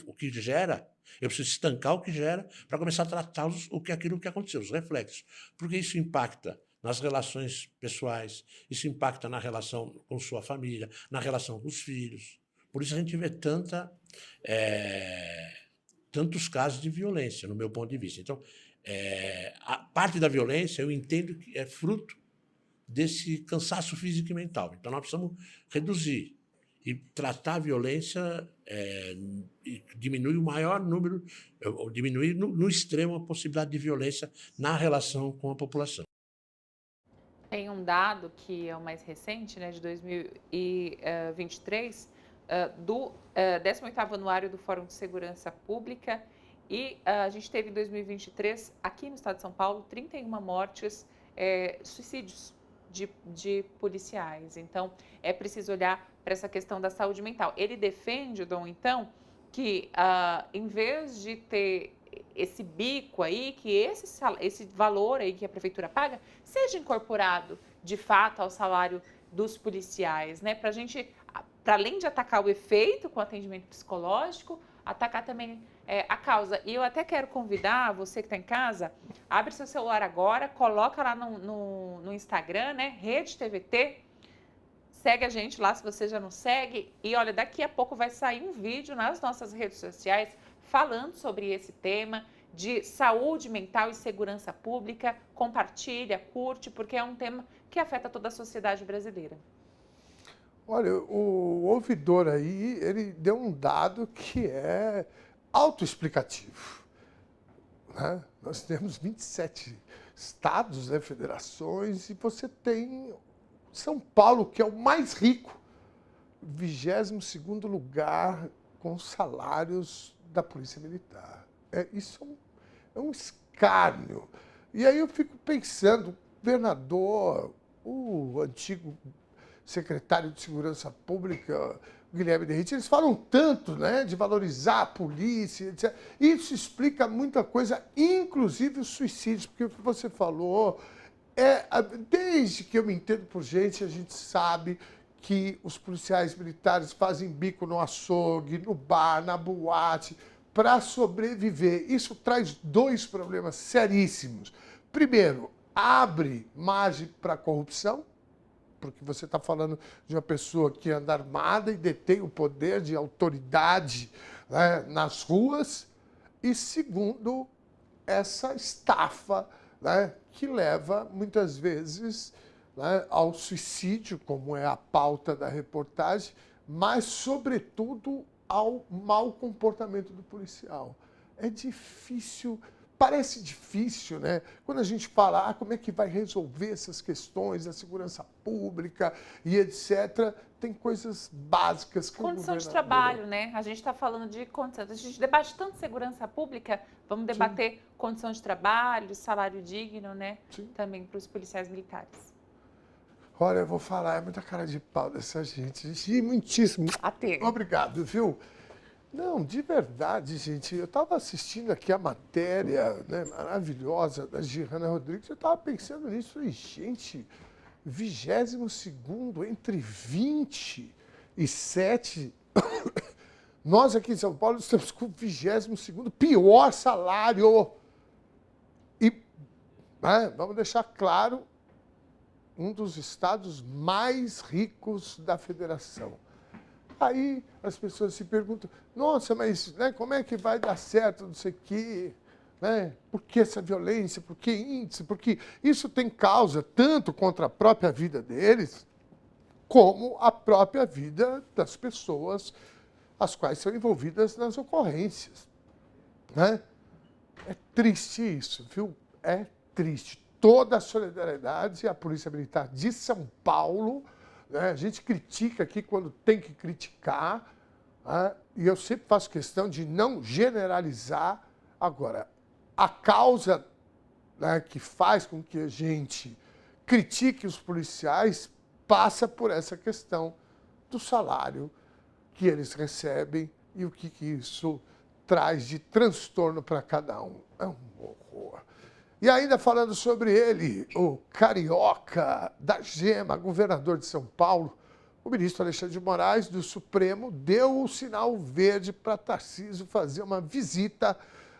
o que gera, eu preciso estancar o que gera para começar a tratar aquilo que aconteceu, os reflexos. Porque isso impacta nas relações pessoais, isso impacta na relação com sua família, na relação com os filhos. Por isso a gente vê tantos casos de violência, no meu ponto de vista. Então, a parte da violência eu entendo que é fruto desse cansaço físico e mental. Então, nós precisamos reduzir. e tratar a violência e diminuir o maior número, ou diminuir no extremo a possibilidade de violência na relação com a população. Tem um dado que é o mais recente, né, de 2023, do 18º Anuário do Fórum de Segurança Pública, e a gente teve em 2023, aqui no estado de São Paulo, 31 mortes, suicídios de policiais. Então, é preciso olhar para essa questão da saúde mental. Ele defende, Dom, então, que em vez de ter esse bico aí, que esse valor aí que a prefeitura paga, seja incorporado, de fato, ao salário dos policiais, né? Para a gente, para além de atacar o efeito com atendimento psicológico, atacar também a causa. E eu até quero convidar você que está em casa, abre seu celular agora, coloca lá no Instagram, né? Rede TVT, segue a gente lá se você já não segue. E olha, daqui a pouco vai sair um vídeo nas nossas redes sociais falando sobre esse tema de saúde mental e segurança pública. Compartilha, curte, porque é um tema que afeta toda a sociedade brasileira. Olha, o ouvidor aí, ele deu um dado que é autoexplicativo, né? Nós temos 27 estados, né, federações, e você tem São Paulo, que é o mais rico, 22º lugar com salários da Polícia Militar. Isso é um escárnio. E aí eu fico pensando, o governador, o antigo secretário de Segurança Pública, Guilherme Derrite, eles falam tanto, né, de valorizar a polícia, etc. Isso explica muita coisa, inclusive os suicídios, porque o que você falou, desde que eu me entendo por gente, a gente sabe que os policiais militares fazem bico no açougue, no bar, na boate, para sobreviver. Isso traz dois problemas seríssimos. Primeiro, abre margem para corrupção, porque você está falando de uma pessoa que anda armada e detém o poder de autoridade, né, nas ruas. E segundo, essa estafa, né, que leva muitas vezes, né, ao suicídio, como é a pauta da reportagem, mas, sobretudo, ao mau comportamento do policial. É difícil. Parece difícil, né? Quando a gente fala, como é que vai resolver essas questões da segurança pública e etc., tem coisas básicas que condição de trabalho, né? A gente está falando de condição. A gente debate tanto segurança pública, vamos debater Sim. condição de trabalho, salário digno, né? Sim. Também para os policiais militares. Olha, eu vou falar, é muita cara de pau dessa gente. E muitíssimo. Obrigado, viu? Não, de verdade, gente, eu estava assistindo aqui a matéria, né, maravilhosa da Gihanna Rodrigues, eu estava pensando nisso, falei, gente, 22º entre 27, nós aqui em São Paulo estamos com o 22º pior salário. E, né, vamos deixar claro, um dos estados mais ricos da federação. Aí as pessoas se perguntam, nossa, mas, né, como é que vai dar certo, não sei o quê, né? Por que essa violência, por que índice? Porque isso tem causa tanto contra a própria vida deles, como a própria vida das pessoas as quais são envolvidas nas ocorrências, né? É triste isso, viu? É triste. Toda a solidariedade à Polícia Militar de São Paulo. A gente critica aqui quando tem que criticar, né? E eu sempre faço questão de não generalizar. Agora, a causa, né, que faz com que a gente critique os policiais passa por essa questão do salário que eles recebem e o que isso traz de transtorno para cada um. É um horror. E ainda falando sobre ele, o carioca da gema, governador de São Paulo, o ministro Alexandre de Moraes, do Supremo, deu o sinal verde para Tarcísio fazer uma visita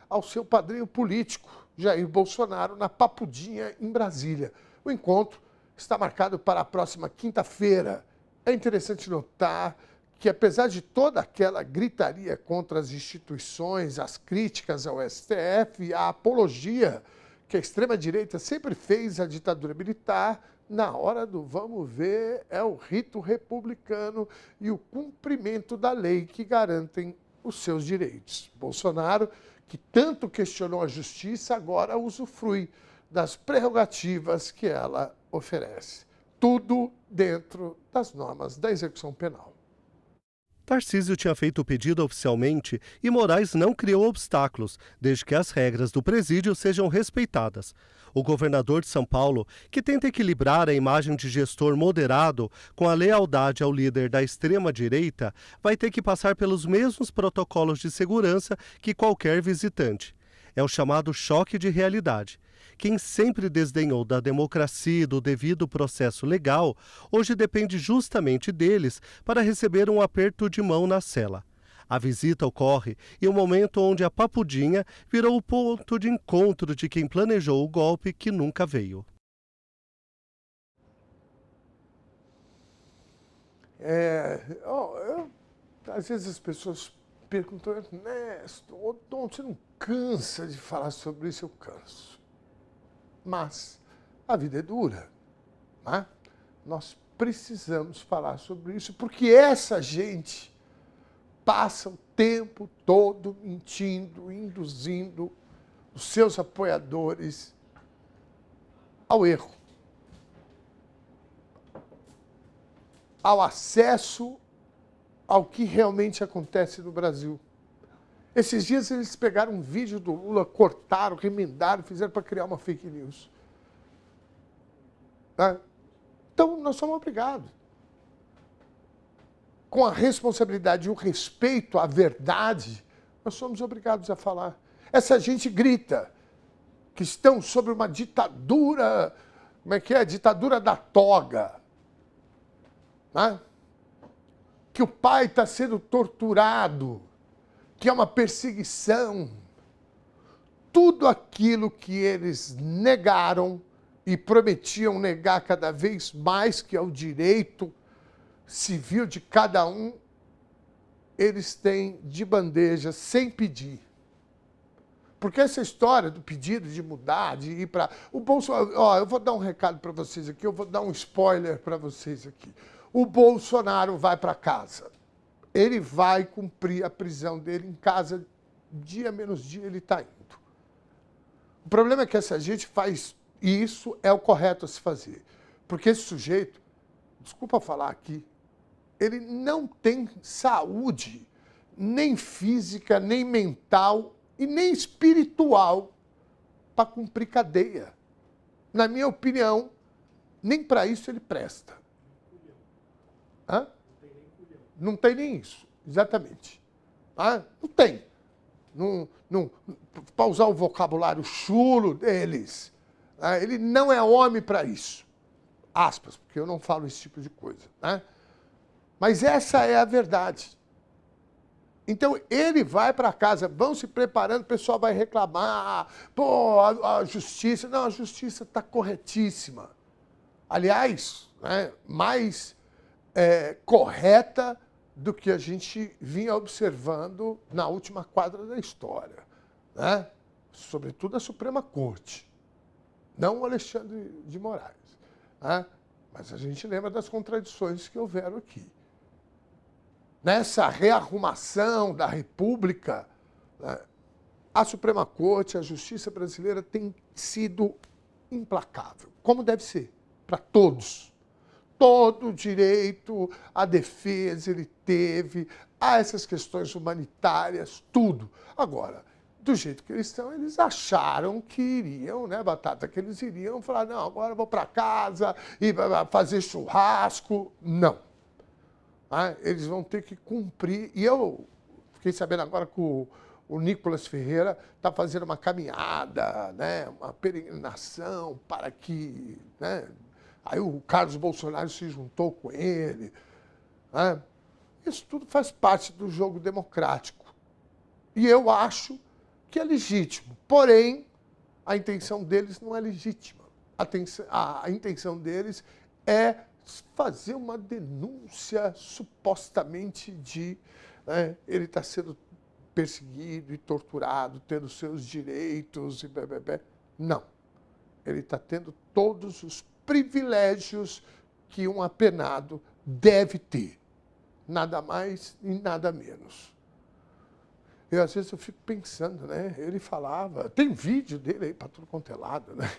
ao seu padrinho político, Jair Bolsonaro, na Papudinha, em Brasília. O encontro está marcado para a próxima quinta-feira. É interessante notar que, apesar de toda aquela gritaria contra as instituições, as críticas ao STF, a apologia que a extrema-direita sempre fez à ditadura militar, na hora do vamos ver, é o rito republicano e o cumprimento da lei que garantem os seus direitos. Bolsonaro, que tanto questionou a justiça, agora usufrui das prerrogativas que ela oferece. Tudo dentro das normas da execução penal. Tarcísio tinha feito o pedido oficialmente e Moraes não criou obstáculos, desde que as regras do presídio sejam respeitadas. O governador de São Paulo, que tenta equilibrar a imagem de gestor moderado com a lealdade ao líder da extrema-direita, vai ter que passar pelos mesmos protocolos de segurança que qualquer visitante. É o chamado choque de realidade. Quem sempre desdenhou da democracia e do devido processo legal, hoje depende justamente deles para receber um aperto de mão na cela. A visita ocorre em um momento onde a papudinha virou o ponto de encontro de quem planejou o golpe que nunca veio. Às vezes as pessoas perguntam, Ernesto, Odon, você não cansa de falar sobre isso? Eu canso. Mas a vida é dura, né? Nós precisamos falar sobre isso, porque essa gente passa o tempo todo mentindo, induzindo os seus apoiadores ao erro, ao acesso ao que realmente acontece no Brasil. Esses dias eles pegaram um vídeo do Lula, cortaram, remendaram, fizeram para criar uma fake news. Né? Então, nós somos obrigados. Com a responsabilidade e o respeito à verdade, nós somos obrigados a falar. Essa gente grita que estão sob uma ditadura, como é que é? Ditadura da toga. Né? Que o pai está sendo torturado, que é uma perseguição. Tudo aquilo que eles negaram e prometiam negar cada vez mais, que é o direito civil de cada um, eles têm de bandeja, sem pedir. Porque essa história do pedido de mudar, de ir para... O Bolsonaro... eu vou dar um recado para vocês aqui, eu vou dar um spoiler para vocês aqui. O Bolsonaro vai para casa. Ele vai cumprir a prisão dele em casa, dia menos dia ele está indo. O problema é que essa gente faz isso, é o correto a se fazer. Porque esse sujeito, desculpa falar aqui, ele não tem saúde, nem física, nem mental e nem espiritual para cumprir cadeia. Na minha opinião, nem para isso ele presta. Hã? Não tem nem isso, exatamente. Não tem. Para usar o vocabulário chulo deles, ele não é homem para isso. Aspas, porque eu não falo esse tipo de coisa. Né? Mas essa é a verdade. Então, ele vai para casa, vão se preparando, o pessoal vai reclamar, pô, a justiça... Não, a justiça está corretíssima. Aliás, né, mais correta do que a gente vinha observando na última quadra da história, né? Sobretudo a Suprema Corte, não o Alexandre de Moraes. Né? Mas a gente lembra das contradições que houveram aqui. Nessa rearrumação da República, né, a Suprema Corte, a justiça brasileira tem sido implacável, como deve ser, para todos. Todo o direito à defesa ele teve, a essas questões humanitárias, tudo. Agora, do jeito que eles estão, eles acharam que iriam, né, Batata, que eles iriam falar, não, agora eu vou para casa e fazer churrasco. Não. Eles vão ter que cumprir. E eu fiquei sabendo agora que o Nicolas Ferreira está fazendo uma caminhada, né, uma peregrinação para que... Né, aí o Carlos Bolsonaro se juntou com ele. Né? Isso tudo faz parte do jogo democrático. E eu acho que é legítimo. Porém, a intenção deles não é legítima. A intenção deles é fazer uma denúncia supostamente de ele está sendo perseguido e torturado, tendo seus direitos e Não. Ele está tendo todos os privilégios que um apenado deve ter. Nada mais e nada menos. Às vezes eu fico pensando, né? Ele falava, tem vídeo dele aí para tudo quanto é lado, né?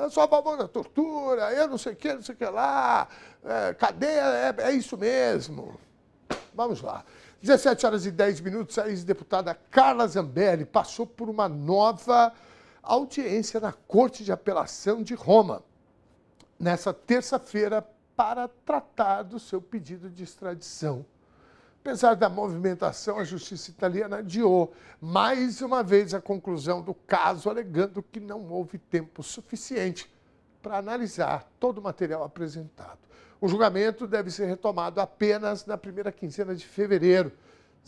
Eu sou a favor da tortura, eu não sei o que lá, cadeia é isso mesmo. Vamos lá. 17h10, a ex-deputada Carla Zambelli passou por uma nova audiência na Corte de Apelação de Roma, nessa terça-feira, para tratar do seu pedido de extradição. Apesar da movimentação, a justiça italiana adiou mais uma vez a conclusão do caso, alegando que não houve tempo suficiente para analisar todo o material apresentado. O julgamento deve ser retomado apenas na primeira quinzena de fevereiro.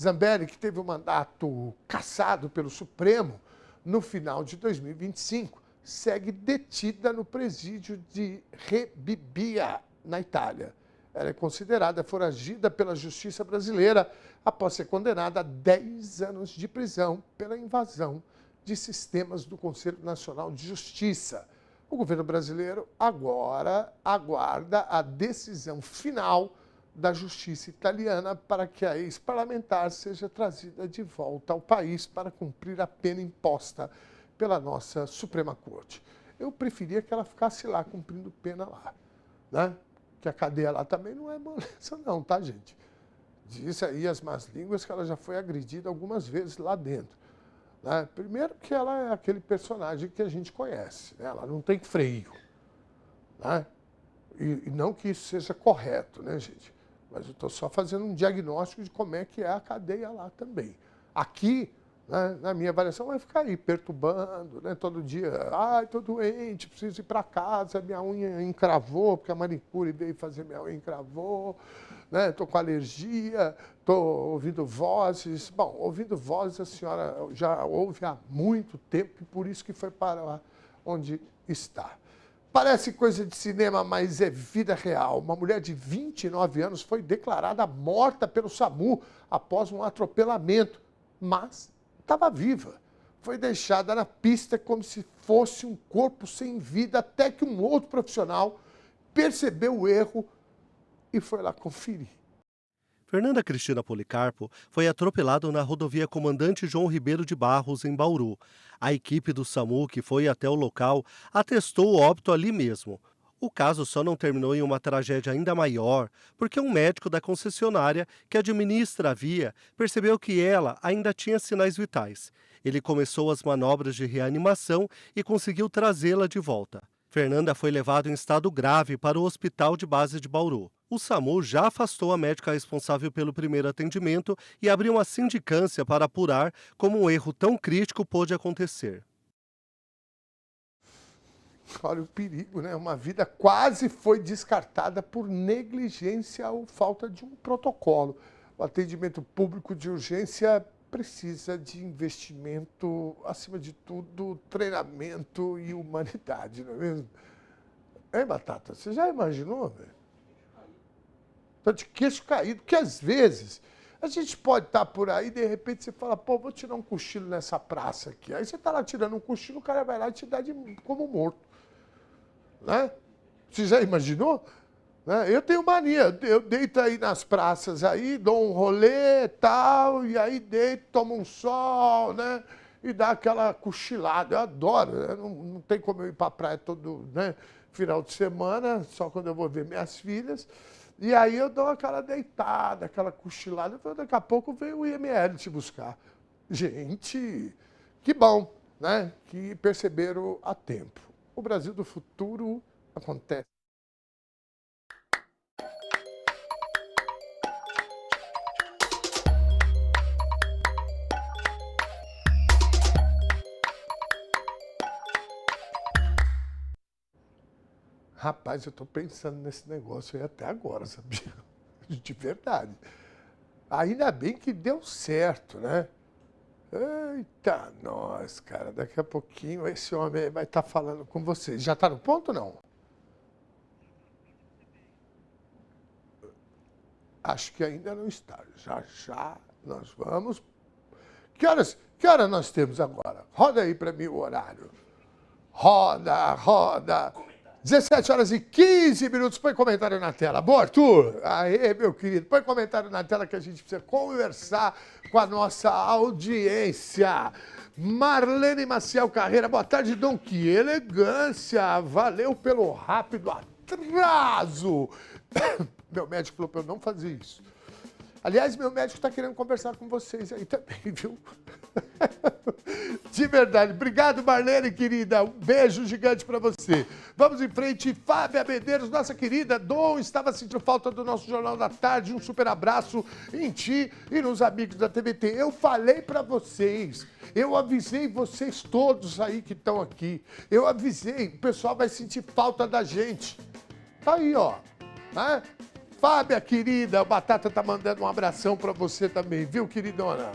Zambelli, que teve o mandato cassado pelo Supremo no final de 2025, segue detida no presídio de Rebibbia, na Itália. Ela é considerada foragida pela justiça brasileira após ser condenada a 10 anos de prisão pela invasão de sistemas do Conselho Nacional de Justiça. O governo brasileiro agora aguarda a decisão final da justiça italiana para que a ex-parlamentar seja trazida de volta ao país para cumprir a pena imposta pela nossa Suprema Corte. Eu preferia que ela ficasse lá cumprindo pena lá, né? Que a cadeia lá também não é moleza não, tá, gente? Diz aí as más línguas que ela já foi agredida algumas vezes lá dentro. Né? Primeiro que ela é aquele personagem que a gente conhece, né? Ela não tem freio. Né? E não que isso seja correto, né, gente? Mas eu estou só fazendo um diagnóstico de como é que é a cadeia lá também. Aqui, né, na minha avaliação, vai ficar aí perturbando, né, todo dia. Ai, estou doente, preciso ir para casa, minha unha encravou, porque a manicure veio fazer minha unha encravou, né, estou com alergia, estou ouvindo vozes. Bom, ouvindo vozes a senhora já ouve há muito tempo, e por isso que foi para lá onde está. Parece coisa de cinema, mas é vida real. Uma mulher de 29 anos foi declarada morta pelo SAMU após um atropelamento, mas estava viva. Foi deixada na pista como se fosse um corpo sem vida, até que um outro profissional percebeu o erro e foi lá conferir. Fernanda Cristina Policarpo foi atropelada na rodovia Comandante João Ribeiro de Barros, em Bauru. A equipe do SAMU, que foi até o local, atestou o óbito ali mesmo. O caso só não terminou em uma tragédia ainda maior, porque um médico da concessionária que administra a via percebeu que ela ainda tinha sinais vitais. Ele começou as manobras de reanimação e conseguiu trazê-la de volta. Fernanda foi levada em estado grave para o Hospital de Base de Bauru. O SAMU já afastou a médica responsável pelo primeiro atendimento e abriu uma sindicância para apurar como um erro tão crítico pôde acontecer. Olha o perigo, né? Uma vida quase foi descartada por negligência ou falta de um protocolo. O atendimento público de urgência precisa de investimento, acima de tudo, treinamento e humanidade, não é mesmo? Hein, Batata? Você já imaginou, velho? Tá de queixo caído, porque às vezes a gente pode estar por aí e de repente você fala, pô, vou tirar um cochilo nessa praça aqui. Aí você está lá tirando um cochilo, o cara vai lá e te dá como morto. Né? Você já imaginou? Né? Eu tenho mania, eu deito aí nas praças aí, dou um rolê e tal, e aí deito, tomo um sol, né? E dá aquela cochilada. Eu adoro, né? Não tem como eu ir para a praia todo, né, final de semana, só quando eu vou ver minhas filhas. E aí eu dou aquela deitada, aquela cochilada, daqui a pouco vem o IML te buscar. Gente, que bom, né? Que perceberam a tempo. O Brasil do futuro acontece. Rapaz, eu estou pensando nesse negócio aí até agora, sabia? De verdade. Ainda bem que deu certo, né? Eita, nós, cara, daqui a pouquinho esse homem aí vai estar falando com vocês. Já está no ponto ou não? Acho que ainda não está. Já nós vamos. Que horas nós temos agora? Roda aí para mim o horário. Roda. 17h15, põe comentário na tela. Boa, Arthur. Aê, meu querido, põe comentário na tela que a gente precisa conversar com a nossa audiência. Marlene Maciel Carreira, boa tarde, Dom, que elegância. Valeu pelo rápido atraso. Meu médico falou para eu não fazer isso. Aliás, meu médico está querendo conversar com vocês aí também, viu? De verdade. Obrigado, Marlene, querida. Um beijo gigante para você. Vamos em frente. Fábia Medeiros, nossa querida. Dom, estava sentindo falta do nosso Jornal da Tarde. Um super abraço em ti e nos amigos da TVT. Eu falei para vocês. Eu avisei vocês todos aí que estão aqui. Eu avisei. O pessoal vai sentir falta da gente. Tá aí, ó. Né? Fábia, querida, a Batata tá mandando um abração pra você também, viu, queridona?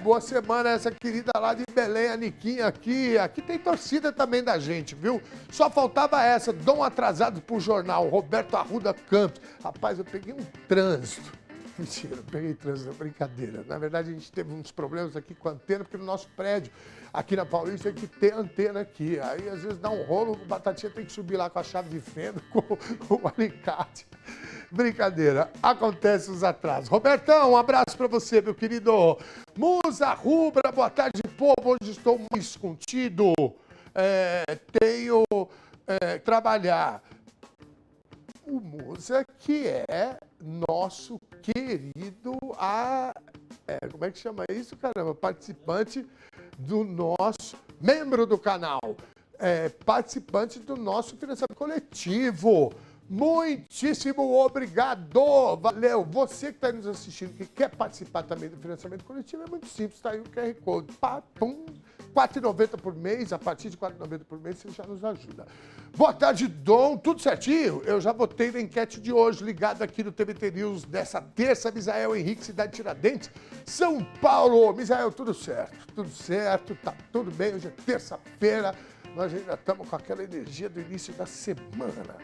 Boa semana essa querida lá de Belém, a Niquinha aqui. Aqui tem torcida também da gente, viu? Só faltava essa, Dom atrasado pro jornal, Roberto Arruda Campos. Rapaz, eu peguei um trânsito. Mentira, eu peguei trânsito, brincadeira. Na verdade, a gente teve uns problemas aqui com a antena, porque no nosso prédio, aqui na Paulista, tem que ter antena aqui. Aí, às vezes, dá um rolo, o Batatinha tem que subir lá com a chave de fenda, com o alicate. Brincadeira, acontece os atrasos. Robertão, um abraço pra você, meu querido. Musa Rubra, boa tarde, povo. Hoje estou muito contido. Tenho trabalhar. O Musa, que é nosso querido, como é que chama isso, caramba? Participante do nosso, membro do canal, participante do nosso financiamento coletivo. Muitíssimo obrigado, valeu. Você que está nos assistindo, que quer participar também do financiamento coletivo, é muito simples, está aí o QR Code. Pum, R$4,90 por mês, a partir de R$4,90 por mês você já nos ajuda. Boa tarde, Dom, tudo certinho? Eu já votei na enquete de hoje, ligado aqui no TVT News, dessa terça, Misael Henrique, cidade de Tiradentes, São Paulo. Misael, tudo certo, tá tudo bem, hoje é terça-feira. Nós ainda estamos com aquela energia do início da semana.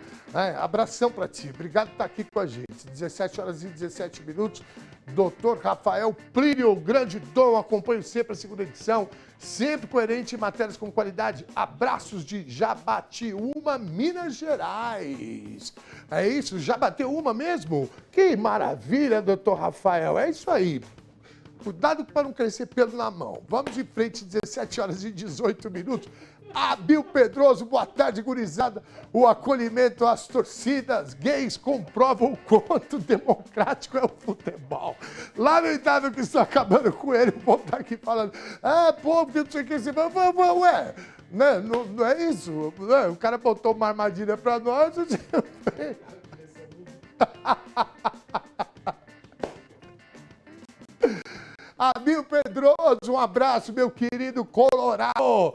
Abração para ti. Obrigado por estar aqui com a gente. 17h17. Doutor Rafael Plínio, grande Dom, acompanho sempre a segunda edição. Sempre coerente em matérias com qualidade. Abraços de Jabatiúma, Minas Gerais. É isso? Jabatiúma mesmo? Que maravilha, doutor Rafael. É isso aí. Cuidado para não crescer pelo na mão. Vamos em frente, 17h18. Abil Pedroso, boa tarde, gurizada. O acolhimento às torcidas gays comprova o quanto democrático é o futebol. Lamentável que estou acabando com ele. O povo tá aqui falando, porque não sei o que, ué, né? Não é isso? Né? O cara botou uma armadilha pra nós. Abil Pedroso, um abraço, meu querido Colorado.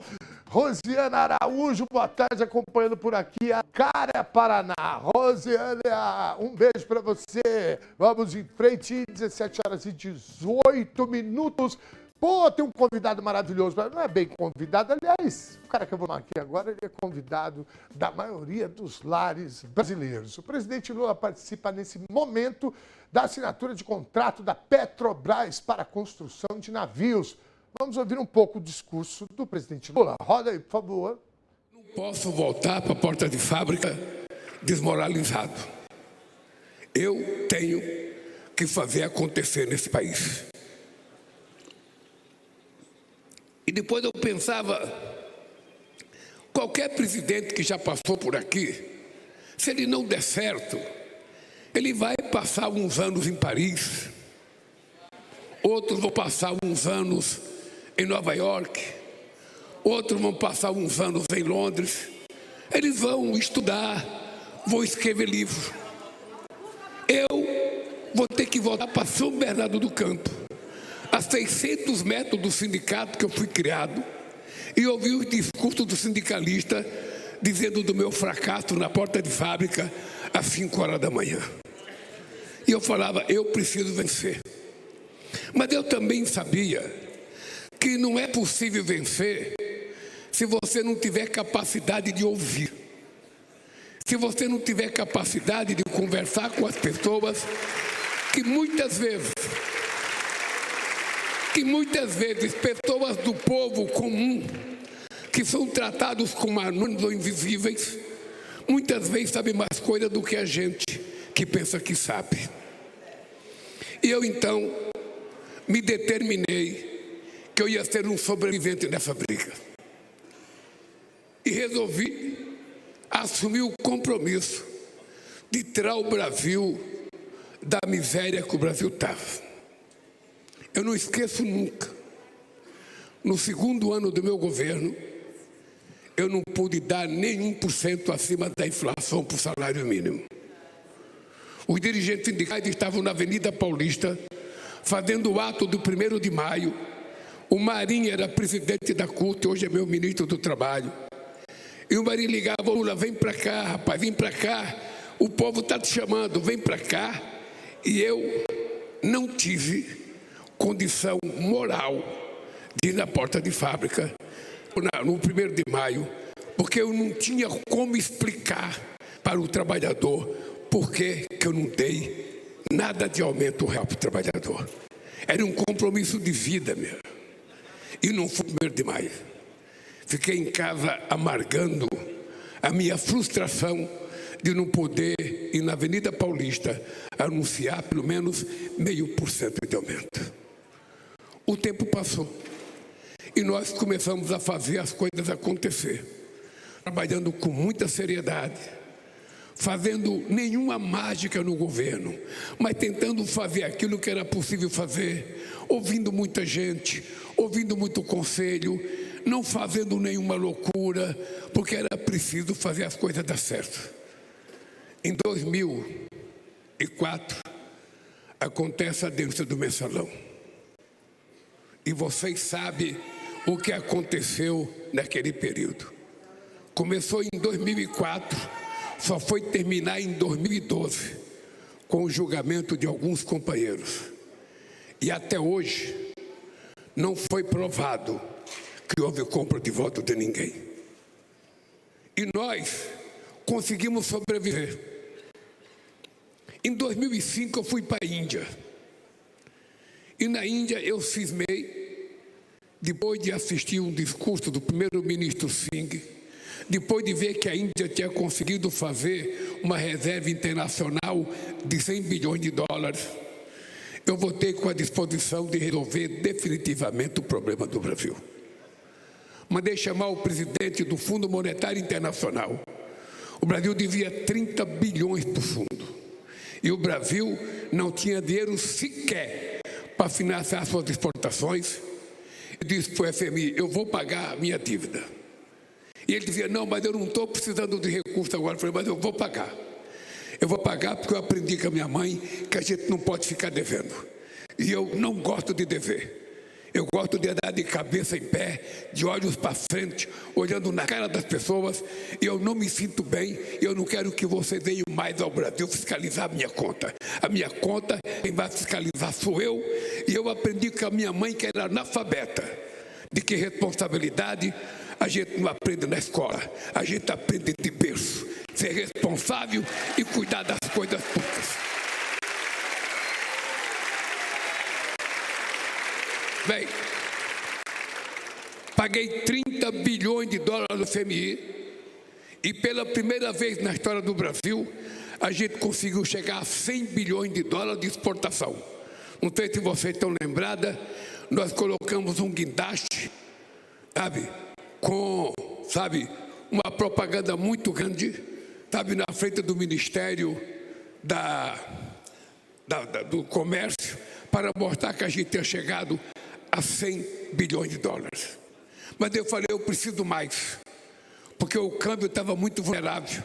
Rosiana Araújo, boa tarde, acompanhando por aqui a Cara Paraná. Rosiana, um beijo para você. Vamos em frente, 17h18. Pô, tem um convidado maravilhoso, mas não é bem convidado. Aliás, o cara que eu vou aqui agora, ele é convidado da maioria dos lares brasileiros. O presidente Lula participa nesse momento da assinatura de contrato da Petrobras para a construção de navios. Vamos ouvir um pouco o discurso do presidente Lula. Roda aí, por favor. Não posso voltar para a porta de fábrica desmoralizado. Eu tenho que fazer acontecer nesse país. E depois eu pensava, qualquer presidente que já passou por aqui, se ele não der certo, ele vai passar uns anos em Paris, outros vão passar uns anos em Nova York, outros vão passar uns anos em Londres. Eles vão estudar, vão escrever livros. Eu vou ter que voltar para São Bernardo do Campo, a 600 metros do sindicato que eu fui criado, e ouvir os discursos do sindicalista dizendo do meu fracasso na porta de fábrica às 5 horas da manhã. E eu falava, eu preciso vencer. Mas eu também sabia que não é possível vencer se você não tiver capacidade de ouvir. Se você não tiver capacidade de conversar com as pessoas que muitas vezes pessoas do povo comum, que são tratados como anônimos ou invisíveis, muitas vezes sabe mais coisa do que a gente que pensa que sabe. E eu então me determinei que eu ia ser um sobrevivente nessa briga. E resolvi assumir o compromisso de tirar o Brasil da miséria que o Brasil estava. Eu não esqueço nunca, no segundo ano do meu governo, eu não pude dar nem 1% acima da inflação para o salário mínimo. Os dirigentes sindicais estavam na Avenida Paulista, fazendo o ato do 1º de maio. O Marinho era presidente da CUT, hoje é meu ministro do Trabalho. E o Marinho ligava: Lula, vem para cá, rapaz, vem para cá. O povo está te chamando, vem para cá. E eu não tive condição moral de ir na porta de fábrica no 1º de maio, porque eu não tinha como explicar para o trabalhador por que eu não dei nada de aumento real para o trabalhador. Era um compromisso de vida meu. E não fui 1º de maio. Fiquei em casa amargando a minha frustração de não poder ir na Avenida Paulista anunciar pelo menos 0,5% de aumento. O tempo passou e nós começamos a fazer as coisas acontecer, trabalhando com muita seriedade, fazendo nenhuma mágica no governo, mas tentando fazer aquilo que era possível fazer, ouvindo muita gente, ouvindo muito conselho, não fazendo nenhuma loucura, porque era preciso fazer as coisas dar certo. Em 2004, acontece a denúncia do mensalão. E vocês sabem o que aconteceu naquele período. Começou em 2004, só foi terminar em 2012, com o julgamento de alguns companheiros. E até hoje, não foi provado que houve compra de voto de ninguém. E nós conseguimos sobreviver. Em 2005 eu fui para a Índia. E na Índia eu cismei, depois de assistir um discurso do primeiro-ministro Singh, depois de ver que a Índia tinha conseguido fazer uma reserva internacional de 100 bilhões de dólares, eu votei com a disposição de resolver definitivamente o problema do Brasil. Mandei chamar o presidente do Fundo Monetário Internacional. O Brasil devia 30 bilhões para o fundo. E o Brasil não tinha dinheiro sequer para financiar suas exportações. Eu disse para o FMI: eu vou pagar a minha dívida. E ele dizia: não, mas eu não estou precisando de recurso agora. Eu falei: mas eu vou pagar. Eu vou pagar porque eu aprendi com a minha mãe que a gente não pode ficar devendo. E eu não gosto de dever. Eu gosto de andar de cabeça em pé, de olhos para frente, olhando na cara das pessoas. E eu não me sinto bem. E eu não quero que vocês venham mais ao Brasil fiscalizar a minha conta. A minha conta, quem vai fiscalizar sou eu. E eu aprendi com a minha mãe, que era analfabeta, de que responsabilidade a gente não aprende na escola. A gente aprende de berço. Ser responsável e cuidar das coisas públicas. Bem, paguei 30 bilhões de dólares no FMI e pela primeira vez na história do Brasil, a gente conseguiu chegar a 100 bilhões de dólares de exportação. Não sei se vocês estão lembradas, nós colocamos um guindaste, com uma propaganda muito grande, na frente do Ministério do Comércio, para mostrar que a gente tinha chegado a 100 bilhões de dólares. Mas eu falei: eu preciso mais, porque o câmbio estava muito vulnerável.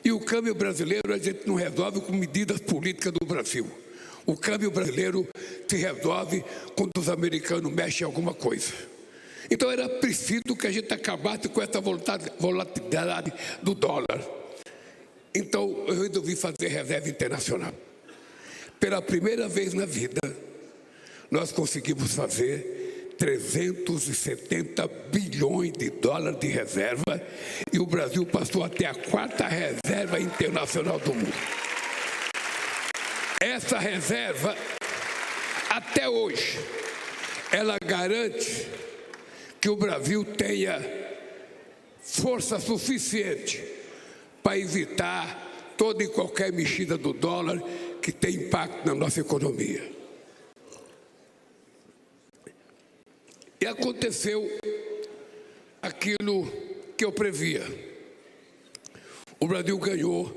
E o câmbio brasileiro a gente não resolve com medidas políticas do Brasil. O câmbio brasileiro se resolve quando os americanos mexem em alguma coisa. Então era preciso que a gente acabasse com essa volatilidade do dólar. Então eu resolvi fazer reserva internacional. Pela primeira vez na vida, nós conseguimos fazer 370 bilhões de dólares de reserva e o Brasil passou a ter a 4ª reserva internacional do mundo. Essa reserva, até hoje, ela garante que o Brasil tenha força suficiente para evitar toda e qualquer mexida do dólar que tem impacto na nossa economia. E aconteceu aquilo que eu previa. O Brasil ganhou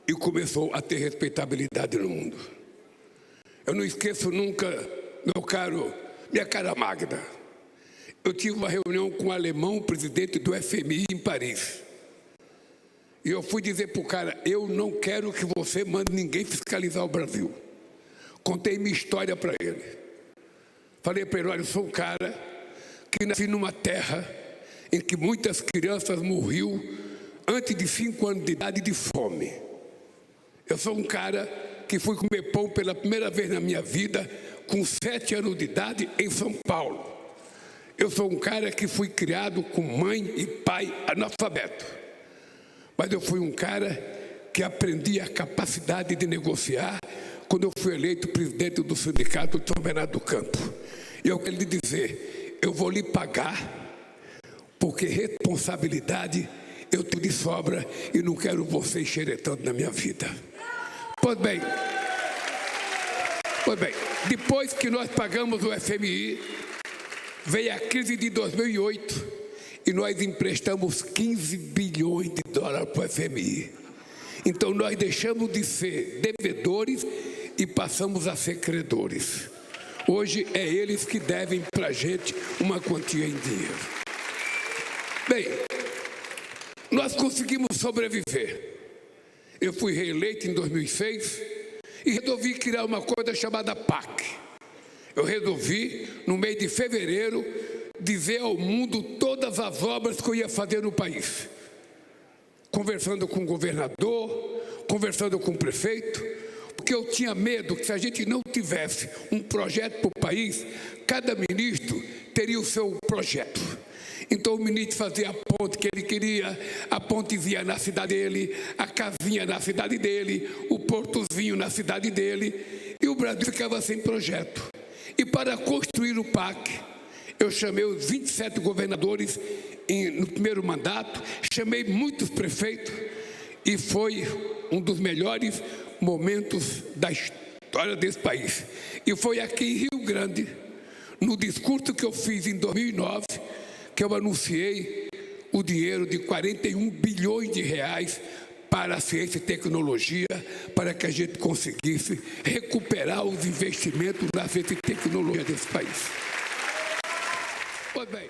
e começou a ter respeitabilidade no mundo. Eu não esqueço nunca, minha cara Magda. Eu tive uma reunião com o alemão, presidente do FMI, em Paris. E eu fui dizer para o cara, eu não quero que você mande ninguém fiscalizar o Brasil. Contei minha história para ele. Falei para ele, olha, eu sou um cara que nasci numa terra em que muitas crianças morriam antes de 5 anos de idade de fome. Eu sou um cara que fui comer pão pela primeira vez na minha vida com 7 anos de idade em São Paulo. Eu sou um cara que fui criado com mãe e pai analfabeto. Mas eu fui um cara que aprendi a capacidade de negociar quando eu fui eleito presidente do sindicato de São Bernardo do Campo. E eu quero lhe dizer, eu vou lhe pagar, porque responsabilidade eu tenho de sobra e não quero você xeretando na minha vida. Pois bem, depois que nós pagamos o FMI, veio a crise de 2008 e nós emprestamos 15 bilhões de dólares para o FMI. Então nós deixamos de ser devedores e passamos a ser credores. Hoje é eles que devem para a gente uma quantia em dinheiro. Bem, nós conseguimos sobreviver. Eu fui reeleito em 2006 e resolvi criar uma coisa chamada PAC. Eu resolvi, no mês de fevereiro, dizer ao mundo todas as obras que eu ia fazer no país. Conversando com o governador, conversando com o prefeito, porque eu tinha medo que se a gente não tivesse um projeto para o país, cada ministro teria o seu projeto. Então o ministro fazia a ponte que ele queria, a pontezinha na cidade dele, a casinha na cidade dele, o portozinho na cidade dele, e o Brasil ficava sem projeto. E para construir o PAC, eu chamei os 27 governadores no primeiro mandato, chamei muitos prefeitos, e foi um dos melhores momentos da história desse país. E foi aqui em Rio Grande, no discurso que eu fiz em 2009, que eu anunciei o dinheiro de 41 bilhões de reais para a ciência e tecnologia, para que a gente conseguisse recuperar os investimentos na ciência e tecnologia desse país. Pois bem.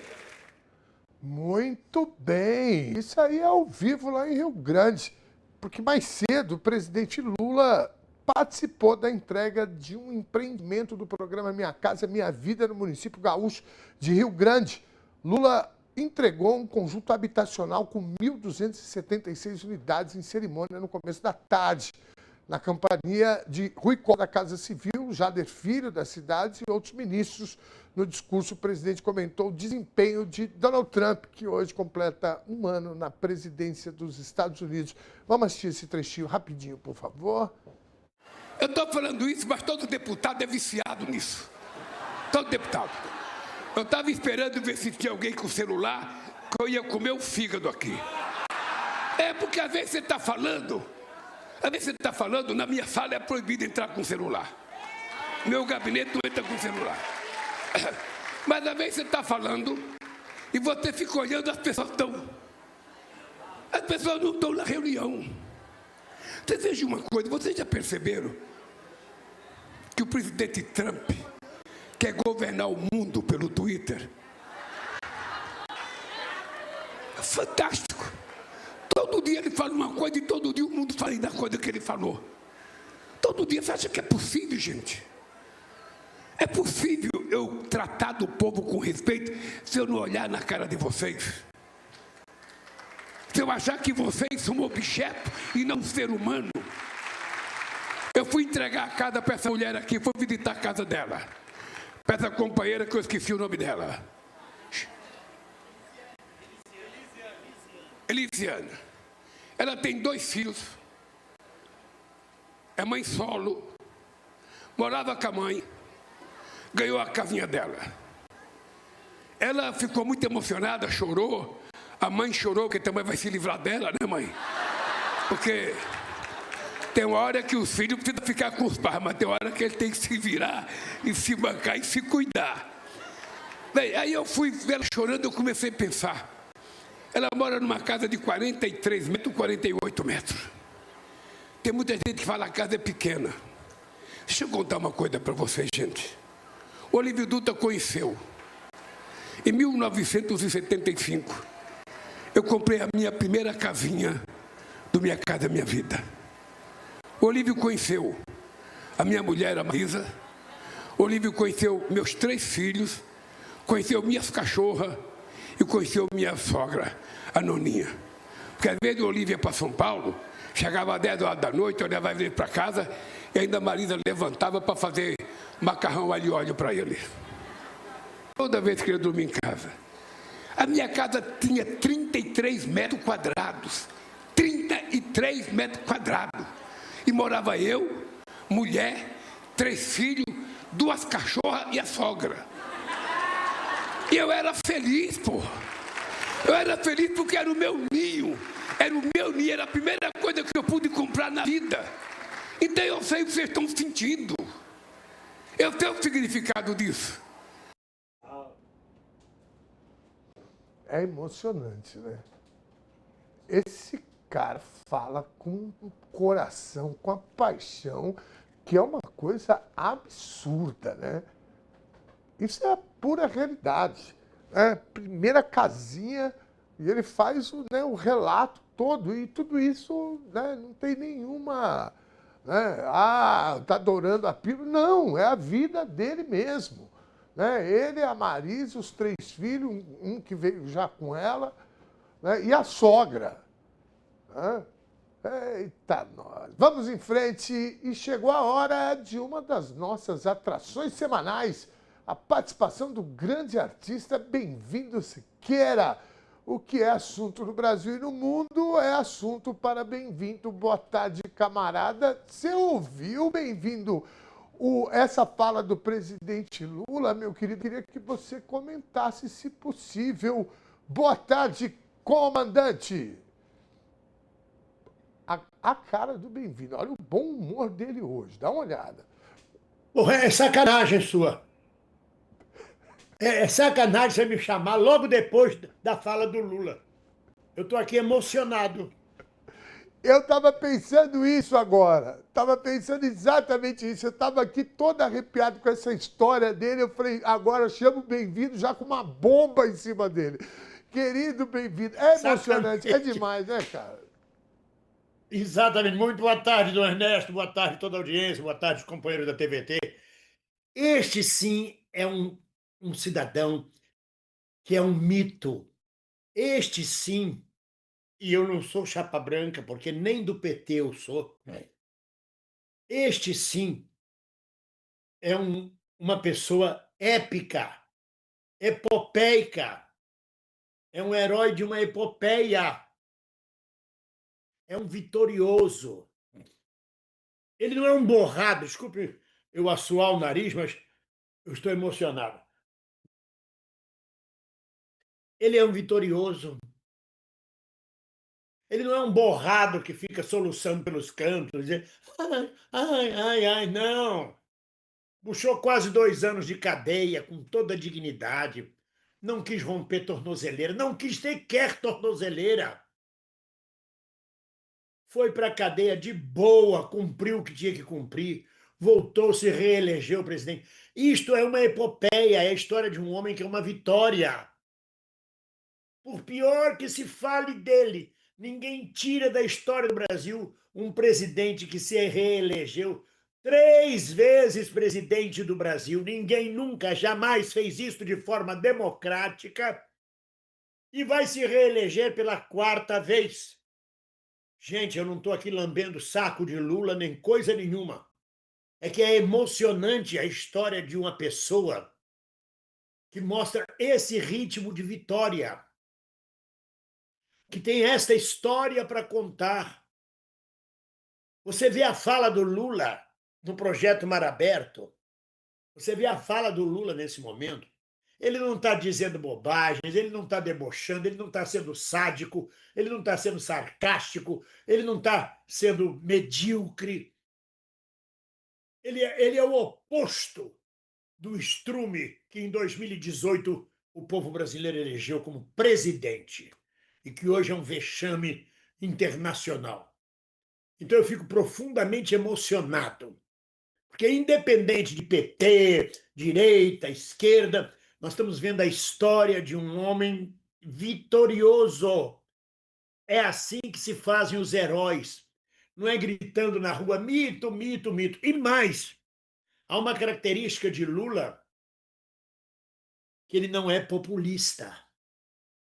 Muito bem. Isso aí é ao vivo lá em Rio Grande. Porque mais cedo o presidente Lula participou da entrega de um empreendimento do programa Minha Casa Minha Vida no município gaúcho de Rio Grande. Lula entregou um conjunto habitacional com 1.276 unidades em cerimônia no começo da tarde, na companhia de Rui Costa da Casa Civil, Jader Filho da cidade e outros ministros. No discurso, o presidente comentou o desempenho de Donald Trump, que hoje completa 1 ano na presidência dos Estados Unidos. Vamos assistir esse trechinho rapidinho, por favor. Eu estou falando isso, mas todo deputado é viciado nisso. Todo deputado. Eu estava esperando ver se tinha alguém com celular, que eu ia comer o fígado aqui. É porque às vezes você está falando, na minha sala é proibido entrar com celular. Meu gabinete não entra com celular. Mas às vezes você está falando e você fica olhando, as pessoas não estão na reunião. Você veja uma coisa, vocês já perceberam que o presidente Trump quer governar o mundo pelo Twitter? É fantástico. Todo dia ele fala uma coisa e todo dia o mundo fala da coisa que ele falou. Todo dia. Você acha que é possível, gente? É possível eu tratar do povo com respeito se eu não olhar na cara de vocês? Se eu achar que vocês são um objeto e não um ser humano? Eu fui entregar a casa para essa mulher aqui, fui visitar a casa dela. Para essa companheira que eu esqueci o nome dela. Elisiane. Ela tem 2 filhos. É mãe solo. Morava com a mãe. Ganhou a casinha dela. Ela ficou muito emocionada, chorou. A mãe chorou, porque também vai se livrar dela, né, mãe? Porque tem uma hora que os filhos precisam ficar com os pais, mas tem uma hora que ele tem que se virar e se bancar e se cuidar. Bem, aí eu fui ela chorando, eu comecei a pensar. Ela mora numa casa de 43 metros, 48 metros. Tem muita gente que fala que a casa é pequena. Deixa eu contar uma coisa para vocês, gente. O Olívio Dutra conheceu. Em 1975, eu comprei a minha primeira casinha do Minha Casa Minha Vida. O Olívio conheceu a minha mulher, a Marisa. O Olívio conheceu meus 3 filhos, conheceu minhas cachorras e conheceu minha sogra, a Noninha. Porque às vezes o Olívio ia para São Paulo, chegava às 10 horas da noite, eu levava ele para casa e ainda a Marisa levantava para fazer macarrão alho e óleo para ele. Toda vez que ele dormia em casa. A minha casa tinha 33 metros quadrados. 33 metros quadrados. E morava eu, mulher, 3 filhos, 2 cachorras e a sogra. E eu era feliz, pô. Eu era feliz porque era o meu ninho. Era o meu ninho, era a primeira coisa que eu pude comprar na vida. Então eu sei o que vocês estão sentindo. Eu sei o significado disso. É emocionante, né? Esse cara fala com o coração, com a paixão, que é uma coisa absurda, né? Isso é a pura realidade. Né? Primeira casinha, e ele faz o relato todo, e tudo isso, né, não tem nenhuma... Né, tá adorando a pílula. Não, é a vida dele mesmo. Né? Ele, a Marisa, os 3 filhos, um que veio já com ela, né? E a sogra. Né? Eita, nós. Vamos em frente. E chegou a hora de uma das nossas atrações semanais, a participação do grande artista Bem-vindo Siqueira. O que é assunto no Brasil e no mundo é assunto para Bem-vindo. Boa tarde, camarada. Você ouviu, Bem-vindo, essa fala do presidente Lula, meu querido? Queria que você comentasse, se possível. Boa tarde, comandante. A cara do Bem-vindo. Olha o bom humor dele hoje. Dá uma olhada. Porra, é sacanagem sua. É sacanagem você me chamar logo depois da fala do Lula. Eu estou aqui emocionado. Eu estava pensando isso agora. Estava pensando exatamente isso. Eu estava aqui todo arrepiado com essa história dele. Eu falei, agora chamo o Bem-vindo já com uma bomba em cima dele. Querido Bem-vindo. É emocionante. É demais, né, cara? Exatamente. Muito boa tarde, Dom Ernesto. Boa tarde, toda a audiência. Boa tarde, os companheiros da TVT. Este, sim, é um cidadão que é um mito. Este, sim, e eu não sou chapa branca, porque nem do PT eu sou. Este, sim, é uma pessoa épica, epopeica. É um herói de uma epopeia. É um vitorioso. Ele não é um borrado. Desculpe eu assoar o nariz, mas eu estou emocionado. Ele é um vitorioso. Ele não é um borrado que fica soluçando pelos cantos, dizendo ai, não. Puxou quase 2 anos de cadeia com toda a dignidade. Não quis romper tornozeleira, não quis sequer tornozeleira. Foi para a cadeia de boa, cumpriu o que tinha que cumprir, voltou, se reelegeu presidente. Isto é uma epopeia, é a história de um homem que é uma vitória. Por pior que se fale dele, ninguém tira da história do Brasil um presidente que se reelegeu 3 vezes presidente do Brasil. Ninguém nunca, jamais fez isso de forma democrática e vai se reeleger pela 4ª vez. Gente, eu não estou aqui lambendo saco de Lula nem coisa nenhuma. É que é emocionante a história de uma pessoa que mostra esse ritmo de vitória, que tem esta história para contar. Você vê a fala do Lula no projeto Mar Aberto, você vê a fala do Lula nesse momento, Ele não está dizendo bobagens, ele não está debochando, ele não está sendo sádico, ele não está sendo sarcástico, ele não está sendo medíocre. Ele é o oposto do estrume que em 2018 o povo brasileiro elegeu como presidente e que hoje é um vexame internacional. Então eu fico profundamente emocionado, porque independente de PT, direita, esquerda, nós estamos vendo a história de um homem vitorioso. É assim que se fazem os heróis. Não é gritando na rua mito, mito, mito. E mais, há uma característica de Lula que ele não é populista.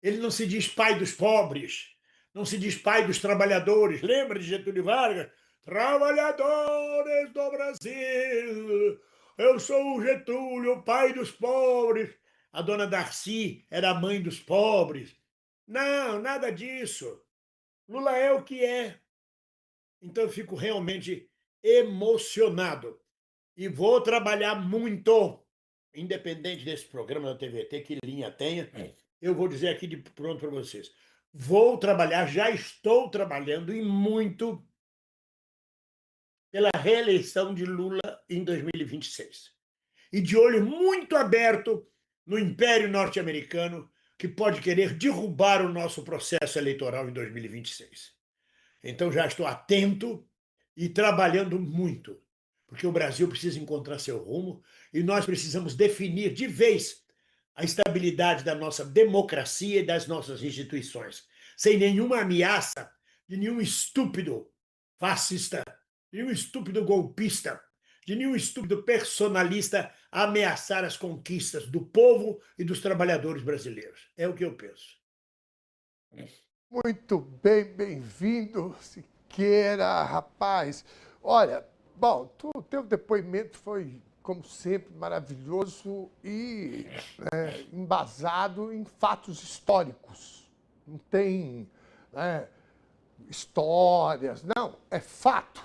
Ele não se diz pai dos pobres, não se diz pai dos trabalhadores. Lembra de Getúlio Vargas? Trabalhadores do Brasil, eu sou o Getúlio, o pai dos pobres. A dona Darcy era a mãe dos pobres. Não, nada disso. Lula é o que é. Então eu fico realmente emocionado. E vou trabalhar muito, independente desse programa da TVT, que linha tenha, eu vou dizer aqui de pronto para vocês. Vou trabalhar, já estou trabalhando e muito pela reeleição de Lula em 2026. E de olho muito aberto no Império Norte-Americano, que pode querer derrubar o nosso processo eleitoral em 2026. Então já estou atento e trabalhando muito, porque o Brasil precisa encontrar seu rumo e nós precisamos definir de vez a estabilidade da nossa democracia e das nossas instituições, sem nenhuma ameaça de nenhum estúpido fascista, de nenhum estúpido golpista, de nenhum estúpido personalista ameaçar as conquistas do povo e dos trabalhadores brasileiros. É o que eu penso. Muito bem, bem-vindo, Siqueira, rapaz. Olha, bom, o teu depoimento foi, como sempre, maravilhoso e embasado em fatos históricos. Não tem histórias, não, é fato,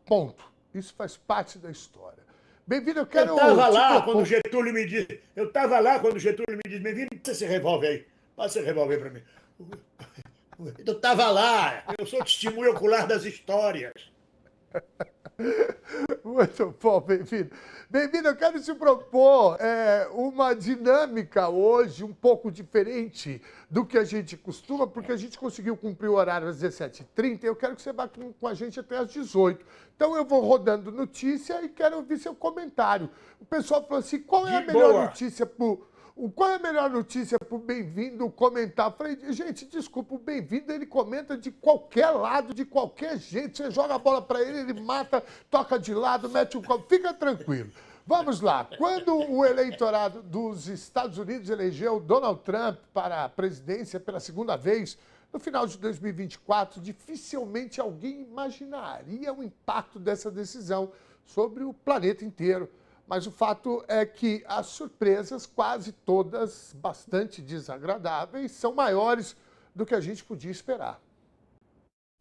ponto. Isso faz parte da história. Bem-vindo, eu quero... Eu estava lá quando o Getúlio me disse, bem-vindo, passa esse revólver aí, passa esse revólver para mim. Eu estava lá, eu sou testemunho ocular das histórias. Muito bom, bem-vindo. Bem-vindo, eu quero te propor uma dinâmica hoje um pouco diferente do que a gente costuma, porque a gente conseguiu cumprir o horário às 17h30 e eu quero que você vá com a gente até às 18h. Então eu vou rodando notícia e quero ouvir seu comentário. O pessoal falou assim, qual é a melhor notícia para o Bem-vindo comentar? Eu falei, gente, desculpa, o Bem-vindo ele comenta de qualquer lado, de qualquer jeito. Você joga a bola para ele, ele mata, toca de lado, mete um copo. Fica tranquilo. Vamos lá. Quando o eleitorado dos Estados Unidos elegeu Donald Trump para a presidência pela segunda vez, no final de 2024, dificilmente alguém imaginaria o impacto dessa decisão sobre o planeta inteiro. Mas o fato é que as surpresas, quase todas bastante desagradáveis, são maiores do que a gente podia esperar.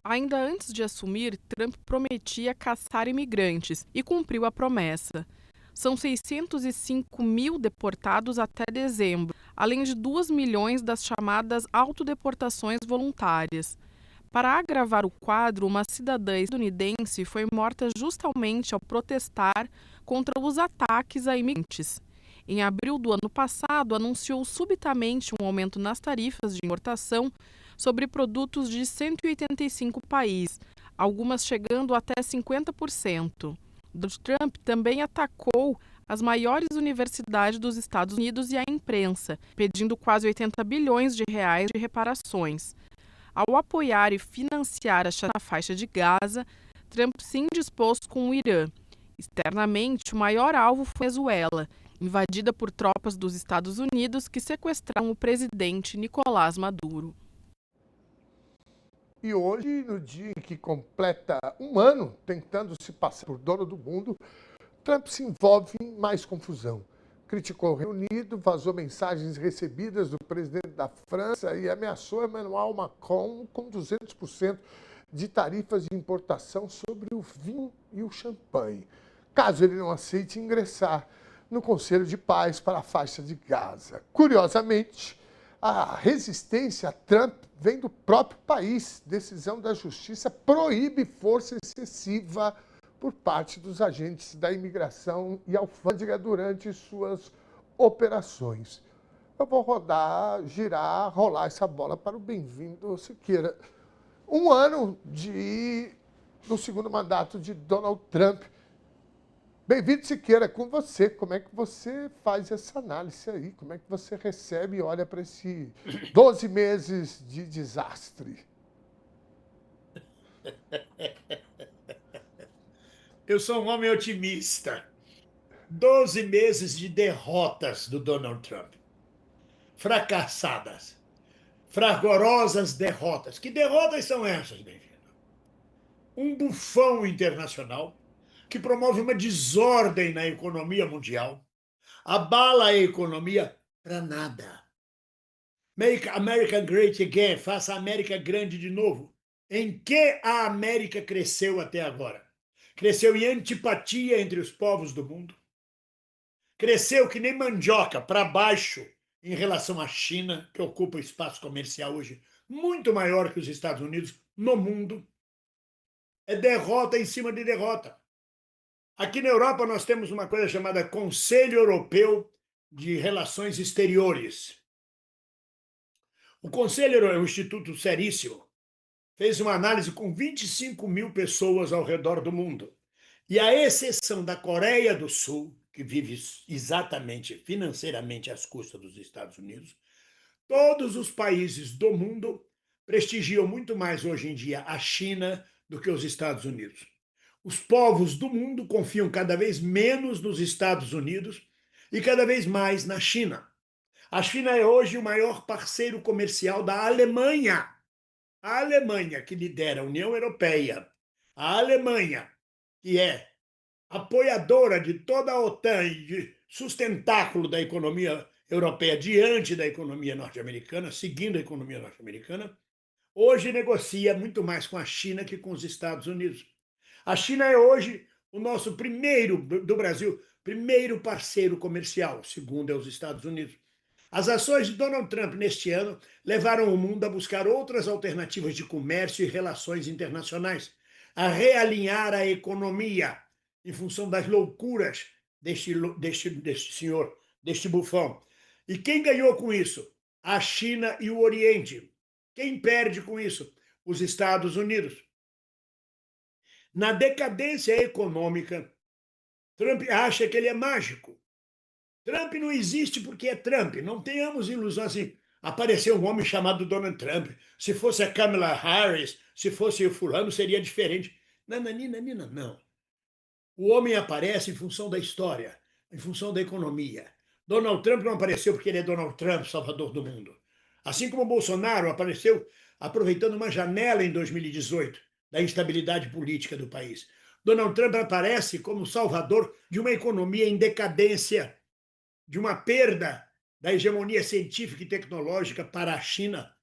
Ainda antes de assumir, Trump prometia caçar imigrantes e cumpriu a promessa. São 605 mil deportados até dezembro, além de 2 milhões das chamadas autodeportações voluntárias. Para agravar o quadro, uma cidadã estadunidense foi morta justamente ao protestar contra os ataques a imigrantes. Em abril do ano passado, anunciou subitamente um aumento nas tarifas de importação sobre produtos de 185 países, algumas chegando até 50%. Donald Trump também atacou as maiores universidades dos Estados Unidos e a imprensa, pedindo quase 80 bilhões de reais de reparações. Ao apoiar e financiar a faixa de Gaza, Trump se indispôs com o Irã. Externamente, o maior alvo foi a Venezuela, invadida por tropas dos Estados Unidos que sequestraram o presidente Nicolás Maduro. E hoje, no dia em que completa um ano tentando se passar por dono do mundo, Trump se envolve em mais confusão. Criticou o Reino Unido, vazou mensagens recebidas do presidente da França e ameaçou Emmanuel Macron com 200% de tarifas de importação sobre o vinho e o champanhe, caso ele não aceite ingressar. no Conselho de Paz para a faixa de Gaza. Curiosamente, a resistência a Trump vem do próprio país. Decisão da Justiça proíbe força excessiva por parte dos agentes da imigração e alfândega durante suas operações. Eu vou rolar essa bola para o bem-vindo Siqueira. Um ano do segundo mandato de Donald Trump. Bem-vindo, Siqueira, com você. Como é que você faz essa análise aí? Como é que você recebe e olha para esses 12 meses de desastre? Eu sou um homem otimista. 12 meses de derrotas do Donald Trump. Fracassadas. Fragorosas derrotas. Que derrotas são essas, bem-vindo? Um bufão internacional que promove uma desordem na economia mundial, abala a economia para nada. Make America Great Again, faça a América grande de novo. Em que a América cresceu até agora? Cresceu em antipatia entre os povos do mundo. Cresceu que nem mandioca, para baixo, em relação à China, que ocupa o espaço comercial hoje muito maior que os Estados Unidos no mundo. É derrota em cima de derrota. Aqui na Europa nós temos uma coisa chamada Conselho Europeu de Relações Exteriores. O Conselho é um instituto seríssimo. Fez uma análise com 25 mil pessoas ao redor do mundo. E à exceção da Coreia do Sul, que vive exatamente financeiramente às custas dos Estados Unidos, todos os países do mundo prestigiam muito mais hoje em dia a China do que os Estados Unidos. Os povos do mundo confiam cada vez menos nos Estados Unidos e cada vez mais na China. A China é hoje o maior parceiro comercial da Alemanha. A Alemanha, que lidera a União Europeia, a Alemanha, que é apoiadora de toda a OTAN e de sustentáculo da economia europeia diante da economia norte-americana, seguindo a economia norte-americana, hoje negocia muito mais com a China que com os Estados Unidos. A China é hoje o nosso do Brasil, primeiro parceiro comercial, segundo é os Estados Unidos. As ações de Donald Trump neste ano levaram o mundo a buscar outras alternativas de comércio e relações internacionais, a realinhar a economia em função das loucuras deste senhor, deste bufão. E quem ganhou com isso? A China e o Oriente. Quem perde com isso? Os Estados Unidos. Na decadência econômica, Trump acha que ele é mágico. Trump não existe porque é Trump. Não tenhamos ilusão assim. Apareceu um homem chamado Donald Trump. Se fosse a Kamala Harris, se fosse o fulano, seria diferente. Nananina, não. O homem aparece em função da história, em função da economia. Donald Trump não apareceu porque ele é Donald Trump, salvador do mundo. Assim como Bolsonaro apareceu aproveitando uma janela em 2018 da instabilidade política do país. Donald Trump aparece como salvador de uma economia em decadência, de uma perda da hegemonia científica e tecnológica para a China,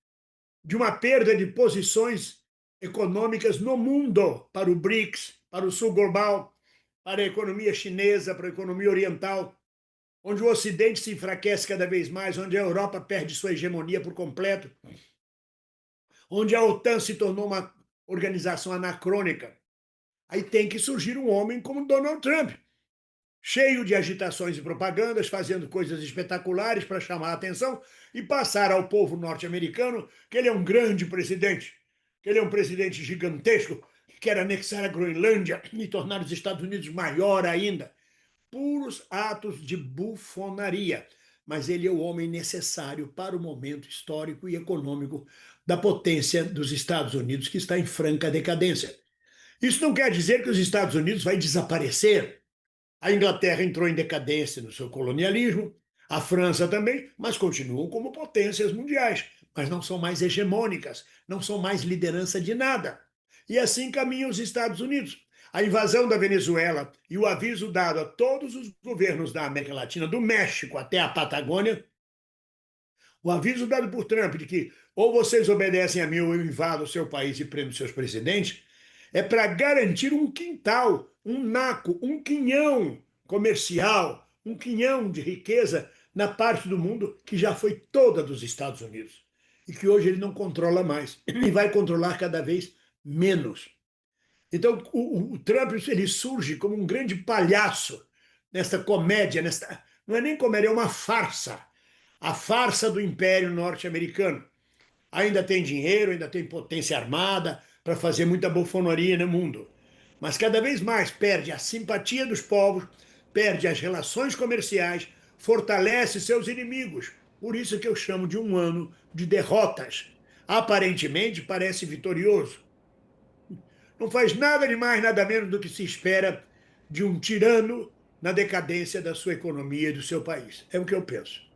de uma perda de posições econômicas no mundo para o BRICS, para o Sul Global, para a economia chinesa, para a economia oriental, onde o Ocidente se enfraquece cada vez mais, onde a Europa perde sua hegemonia por completo, onde a OTAN se tornou uma organização anacrônica. Aí tem que surgir um homem como Donald Trump, cheio de agitações e propagandas, fazendo coisas espetaculares para chamar a atenção e passar ao povo norte-americano que ele é um grande presidente, que ele é um presidente gigantesco, que quer anexar a Groenlândia e tornar os Estados Unidos maior ainda. Puros atos de bufonaria. Mas ele é o homem necessário para o momento histórico e econômico da potência dos Estados Unidos, que está em franca decadência. Isso não quer dizer que os Estados Unidos vai desaparecer. A Inglaterra entrou em decadência no seu colonialismo, a França também, mas continuam como potências mundiais, mas não são mais hegemônicas, não são mais liderança de nada. E assim caminham os Estados Unidos. A invasão da Venezuela e o aviso dado a todos os governos da América Latina, do México até a Patagônia, o aviso dado por Trump de que ou vocês obedecem a mim ou eu invado o seu país e prendo seus presidentes, é para garantir um quintal, um naco, um quinhão comercial, um quinhão de riqueza na parte do mundo que já foi toda dos Estados Unidos e que hoje ele não controla mais e vai controlar cada vez menos. Então, o Trump ele surge como um grande palhaço nesta comédia, não é nem comédia, é uma farsa. A farsa do Império Norte-Americano. Ainda tem dinheiro, ainda tem potência armada para fazer muita bufonaria no mundo. Mas cada vez mais perde a simpatia dos povos, perde as relações comerciais, fortalece seus inimigos. Por isso que eu chamo de um ano de derrotas. Aparentemente parece vitorioso. Não faz nada de mais, nada menos do que se espera de um tirano na decadência da sua economia e do seu país. É o que eu penso.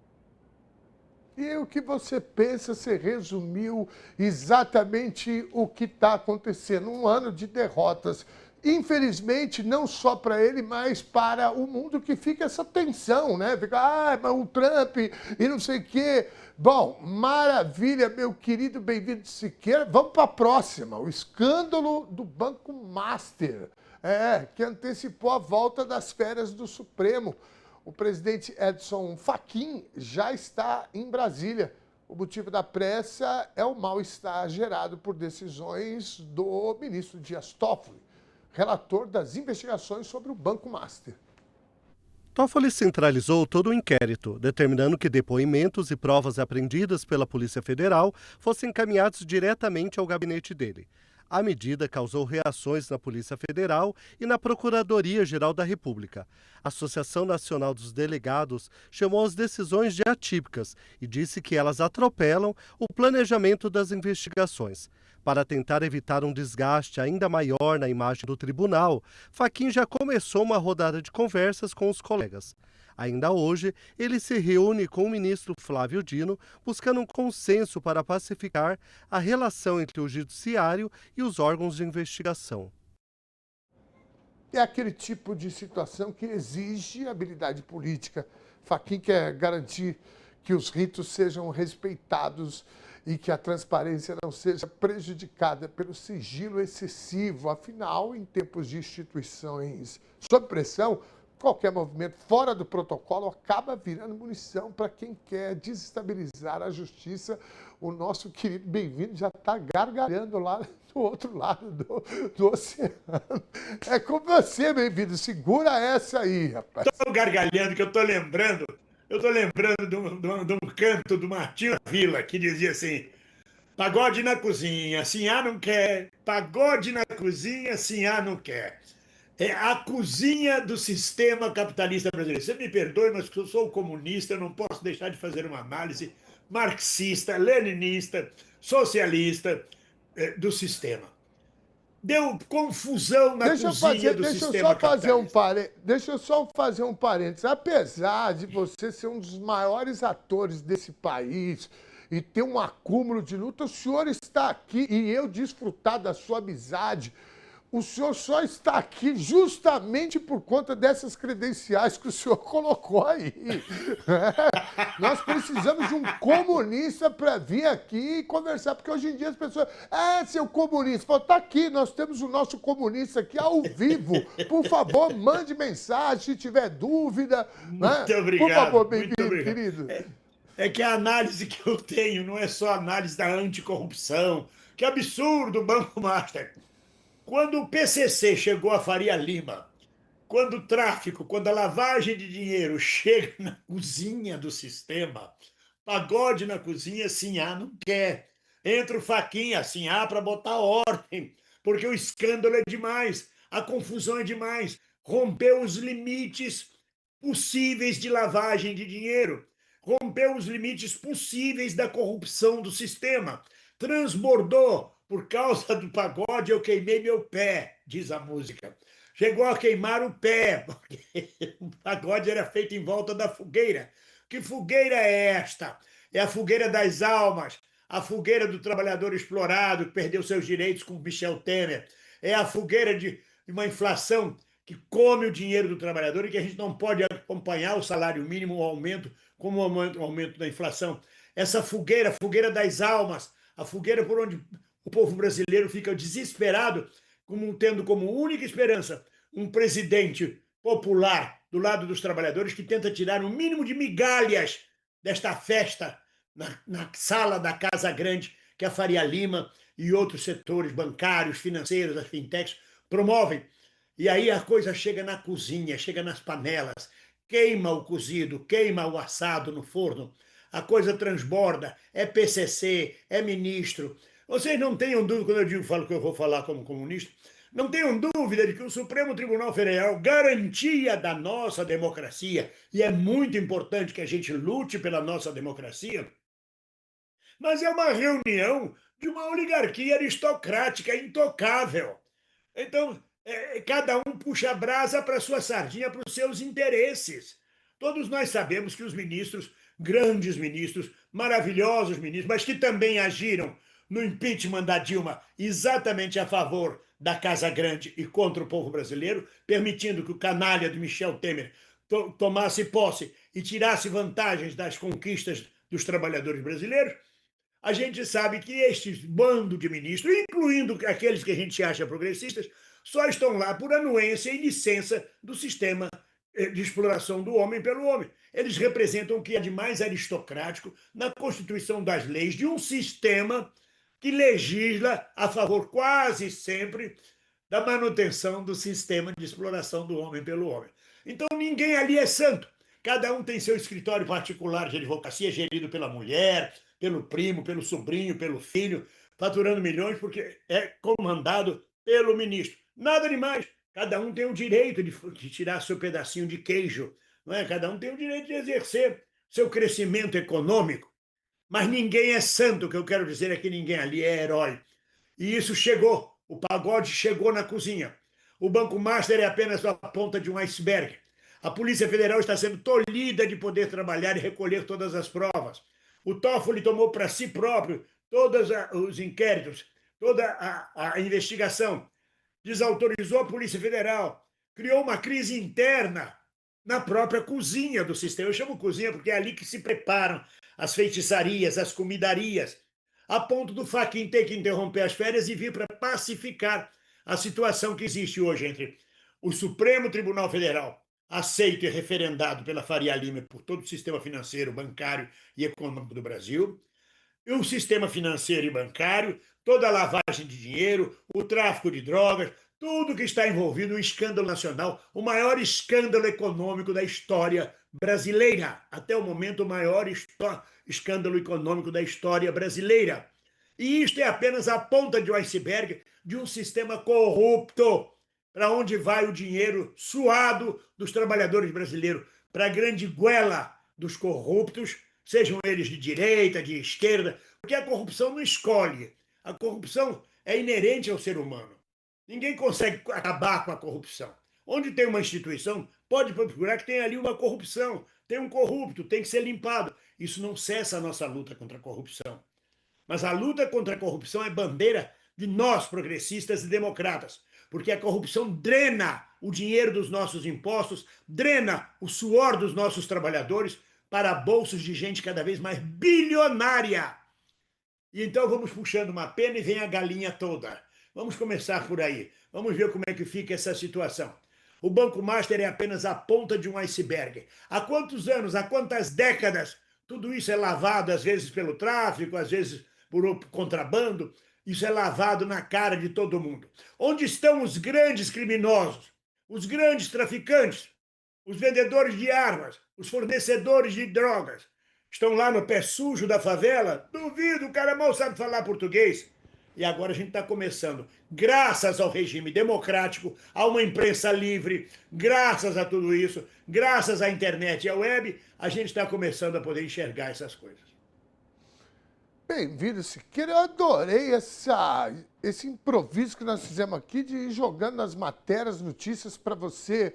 E o que você pensa, você resumiu exatamente o que está acontecendo. Um ano de derrotas. Infelizmente, não só para ele, mas para o mundo, que fica essa tensão, né? Fica, mas o Trump e não sei o quê. Bom, maravilha, meu querido Bem-vindo Siqueira. Vamos para a próxima. O escândalo do Banco Master, que antecipou a volta das férias do Supremo. O presidente Edson Fachin já está em Brasília. O motivo da pressa é o mal-estar gerado por decisões do ministro Dias Toffoli, relator das investigações sobre o Banco Master. Toffoli centralizou todo o inquérito, determinando que depoimentos e provas apreendidas pela Polícia Federal fossem encaminhados diretamente ao gabinete dele. A medida causou reações na Polícia Federal e na Procuradoria-Geral da República. A Associação Nacional dos Delegados chamou as decisões de atípicas e disse que elas atropelam o planejamento das investigações. Para tentar evitar um desgaste ainda maior na imagem do tribunal, Fachin já começou uma rodada de conversas com os colegas. Ainda hoje, ele se reúne com o ministro Flávio Dino, buscando um consenso para pacificar a relação entre o judiciário e os órgãos de investigação. É aquele tipo de situação que exige habilidade política. Fachin quer garantir que os ritos sejam respeitados e que a transparência não seja prejudicada pelo sigilo excessivo. Afinal, em tempos de instituições sob pressão, qualquer movimento fora do protocolo acaba virando munição para quem quer desestabilizar a justiça. O nosso querido Bem-vindo já está gargalhando lá do outro lado do oceano. É com você, Bem-vindo. Segura essa aí, rapaz. Estou gargalhando, que eu estou lembrando de um canto do Martinho Vila, que dizia assim: pagode na cozinha, Sinhá não quer. Pagode na cozinha, Sinhá não quer. É a cozinha do sistema capitalista brasileiro. Você me perdoe, mas eu sou comunista, eu não posso deixar de fazer uma análise marxista, leninista, socialista do sistema. Deu confusão na cozinha do sistema capitalista. Deixa eu só fazer um parênteses. Apesar de você ser um dos maiores atores desse país e ter um acúmulo de luta, o senhor está aqui e eu desfrutar da sua amizade. O senhor só está aqui justamente por conta dessas credenciais que o senhor colocou aí. Nós precisamos de um comunista para vir aqui e conversar, porque hoje em dia as pessoas... seu comunista, fala, tá aqui, nós temos o nosso comunista aqui ao vivo. Por favor, mande mensagem se tiver dúvida. Muito obrigado. Por favor, Bem-vindo, querido. É que a análise que eu tenho não é só a análise da anticorrupção. Que absurdo o Banco Master. Quando o PCC chegou a Faria Lima, quando o tráfico, quando a lavagem de dinheiro chega na cozinha do sistema, pagode na cozinha, Sinhá não quer. Entra o Fachin, Sinhá para botar ordem, porque o escândalo é demais, a confusão é demais, rompeu os limites possíveis de lavagem de dinheiro, rompeu os limites possíveis da corrupção do sistema, transbordou. Por causa do pagode, eu queimei meu pé, diz a música. Chegou a queimar o pé, porque o pagode era feito em volta da fogueira. Que fogueira é esta? É a fogueira das almas, a fogueira do trabalhador explorado, que perdeu seus direitos com Michel Temer. É a fogueira de uma inflação que come o dinheiro do trabalhador e que a gente não pode acompanhar o salário mínimo, o aumento, como o aumento da inflação. Essa fogueira, a fogueira das almas, a fogueira por onde o povo brasileiro fica desesperado, tendo como única esperança um presidente popular do lado dos trabalhadores, que tenta tirar o mínimo de migalhas desta festa na sala da Casa Grande, que a Faria Lima e outros setores bancários, financeiros, as fintechs promovem. E aí a coisa chega na cozinha, chega nas panelas, queima o cozido, queima o assado no forno, a coisa transborda, é PCC, é ministro. Vocês não tenham dúvida, quando falo que eu vou falar como comunista, não tenham dúvida de que o Supremo Tribunal Federal, garantia da nossa democracia, e é muito importante que a gente lute pela nossa democracia, mas é uma reunião de uma oligarquia aristocrática intocável. Então, cada um puxa a brasa para sua sardinha, para os seus interesses. Todos nós sabemos que os ministros, grandes ministros, maravilhosos ministros, mas que também agiram no impeachment da Dilma exatamente a favor da Casa Grande e contra o povo brasileiro, permitindo que o canalha de Michel Temer tomasse posse e tirasse vantagens das conquistas dos trabalhadores brasileiros, a gente sabe que este bando de ministros, incluindo aqueles que a gente acha progressistas, só estão lá por anuência e licença do sistema de exploração do homem pelo homem. Eles representam o que é de mais aristocrático na constituição das leis de um sistema que legisla a favor quase sempre da manutenção do sistema de exploração do homem pelo homem. Então ninguém ali é santo. Cada um tem seu escritório particular de advocacia gerido pela mulher, pelo primo, pelo sobrinho, pelo filho, faturando milhões porque é comandado pelo ministro. Nada demais. Cada um tem o direito de tirar seu pedacinho de queijo, não é? Cada um tem o direito de exercer seu crescimento econômico. Mas ninguém é santo, o que eu quero dizer é que ninguém ali é herói. E isso chegou, o pagode chegou na cozinha. O Banco Master é apenas a ponta de um iceberg. A Polícia Federal está sendo tolhida de poder trabalhar e recolher todas as provas. O Toffoli tomou para si próprio todos os inquéritos, toda a investigação. Desautorizou a Polícia Federal, criou uma crise interna na própria cozinha do sistema. Eu chamo cozinha porque é ali que se preparam as feitiçarias, as comidarias, a ponto do Fachin ter que interromper as férias e vir para pacificar a situação que existe hoje entre o Supremo Tribunal Federal, aceito e referendado pela Faria Lima por todo o sistema financeiro, bancário e econômico do Brasil, e o sistema financeiro e bancário, toda a lavagem de dinheiro, o tráfico de drogas, tudo que está envolvido no escândalo nacional, o maior escândalo econômico da história brasileira. Até o momento, o maior escândalo econômico da história brasileira. E isto é apenas a ponta de um iceberg de um sistema corrupto, para onde vai o dinheiro suado dos trabalhadores brasileiros, para a grande goela dos corruptos, sejam eles de direita, de esquerda, porque a corrupção não escolhe. A corrupção é inerente ao ser humano. Ninguém consegue acabar com a corrupção. Onde tem uma instituição, pode procurar que tem ali uma corrupção, tem um corrupto, tem que ser limpado. Isso não cessa a nossa luta contra a corrupção. Mas a luta contra a corrupção é bandeira de nós, progressistas e democratas, porque a corrupção drena o dinheiro dos nossos impostos, drena o suor dos nossos trabalhadores para bolsos de gente cada vez mais bilionária. E então vamos puxando uma pena e vem a galinha toda. Vamos começar por aí. Vamos ver como é que fica essa situação. O Banco Master é apenas a ponta de um iceberg. Há quantos anos, há quantas décadas, tudo isso é lavado, às vezes pelo tráfico, às vezes por contrabando. Isso é lavado na cara de todo mundo. Onde estão os grandes criminosos, os grandes traficantes, os vendedores de armas, os fornecedores de drogas? Estão lá no pé sujo da favela? Duvido, o cara mal sabe falar português. E agora a gente está começando, graças ao regime democrático, a uma imprensa livre, graças a tudo isso, graças à internet e à web, a gente está começando a poder enxergar essas coisas. Bem-vindo, Siqueira. Eu adorei esse improviso que nós fizemos aqui de ir jogando as matérias, notícias para você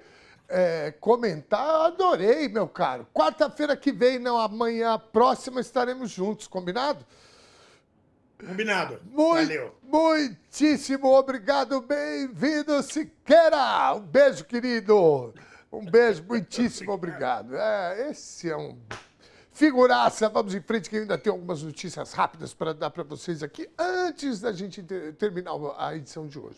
comentar. Eu adorei, meu caro. Quarta-feira que vem, não, amanhã próxima, estaremos juntos, combinado? Combinado. Valeu. Muitíssimo obrigado. Bem-vindo, Siqueira. Um beijo, querido. Um beijo, muitíssimo obrigado. Esse é um figuraça. Vamos em frente, que eu ainda tenho algumas notícias rápidas para dar para vocês aqui, antes da gente terminar a edição de hoje.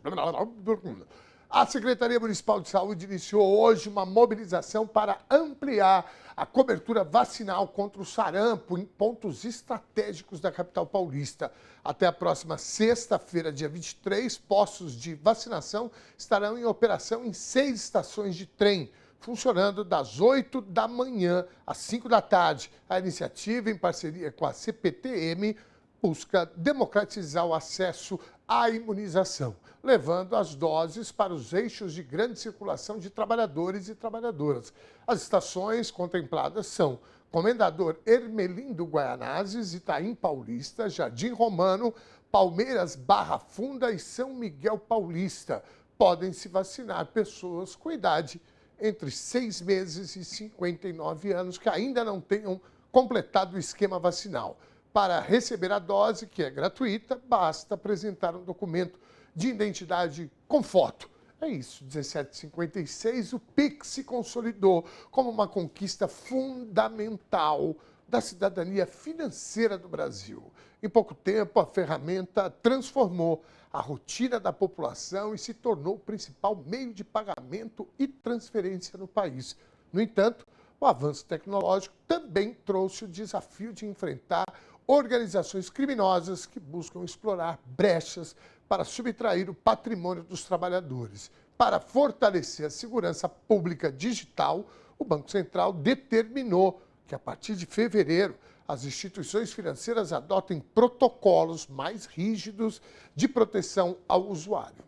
A Secretaria Municipal de Saúde iniciou hoje uma mobilização para ampliar a cobertura vacinal contra o sarampo em pontos estratégicos da capital paulista. Até a próxima sexta-feira, dia 23, postos de vacinação estarão em operação em 6 estações de trem, funcionando das 8 da manhã às 5 da tarde. A iniciativa, em parceria com a CPTM, busca democratizar o acesso à imunização, levando as doses para os eixos de grande circulação de trabalhadores e trabalhadoras. As estações contempladas são Comendador Hermelindo Guaianazes, Itaim Paulista, Jardim Romano, Palmeiras, Barra Funda e São Miguel Paulista. Podem se vacinar pessoas com idade entre 6 meses e 59 anos que ainda não tenham completado o esquema vacinal. Para receber a dose, que é gratuita, basta apresentar um documento de identidade com foto. É isso, 17h56, o PIX se consolidou como uma conquista fundamental da cidadania financeira do Brasil. Em pouco tempo, a ferramenta transformou a rotina da população e se tornou o principal meio de pagamento e transferência no país. No entanto, o avanço tecnológico também trouxe o desafio de enfrentar organizações criminosas que buscam explorar brechas para subtrair o patrimônio dos trabalhadores. Para fortalecer a segurança pública digital, o Banco Central determinou que, a partir de fevereiro, as instituições financeiras adotem protocolos mais rígidos de proteção ao usuário.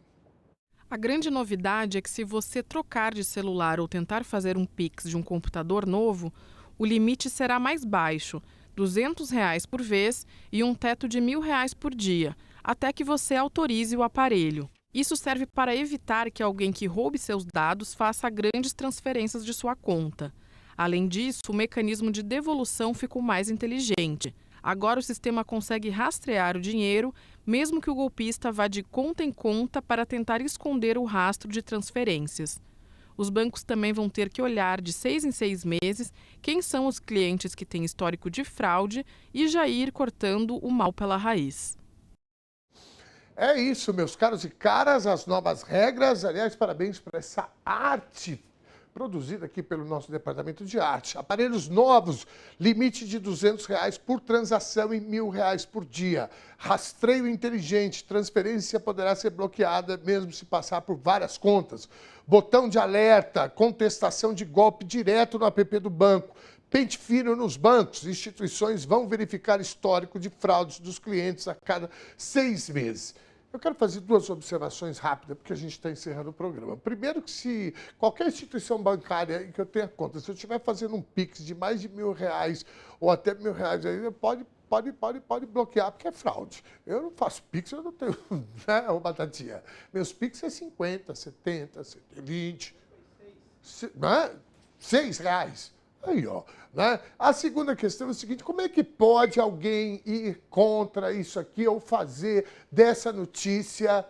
A grande novidade é que, se você trocar de celular ou tentar fazer um Pix de um computador novo, o limite será mais baixo, R$ 200 por vez e um teto de R$ 1.000 por dia, até que você autorize o aparelho. Isso serve para evitar que alguém que roube seus dados faça grandes transferências de sua conta. Além disso, o mecanismo de devolução ficou mais inteligente. Agora o sistema consegue rastrear o dinheiro, mesmo que o golpista vá de conta em conta para tentar esconder o rastro de transferências. Os bancos também vão ter que olhar de 6 em 6 meses quem são os clientes que têm histórico de fraude e já ir cortando o mal pela raiz. É isso, meus caros e caras, as novas regras. Aliás, parabéns para essa arte produzida aqui pelo nosso departamento de arte. Aparelhos novos, limite de R$ 200 por transação e R$ 1.000 por dia. Rastreio inteligente, transferência poderá ser bloqueada mesmo se passar por várias contas. Botão de alerta, contestação de golpe direto no app do banco. Pente fino nos bancos, instituições vão verificar histórico de fraudes dos clientes a cada 6 meses. Eu quero fazer 2 observações rápidas, porque a gente está encerrando o programa. Primeiro, que se qualquer instituição bancária em que eu tenha conta, se eu estiver fazendo um Pix de mais de R$ 1.000 ou até R$ 1.000 ainda, pode bloquear, porque é fraude. Eu não faço Pix, eu não tenho, né, ô batatinha. Meus Pix é 50, 70, 120, né? R$ 6. Aí, ó, né? A segunda questão é o seguinte: como é que pode alguém ir contra isso aqui ou fazer dessa notícia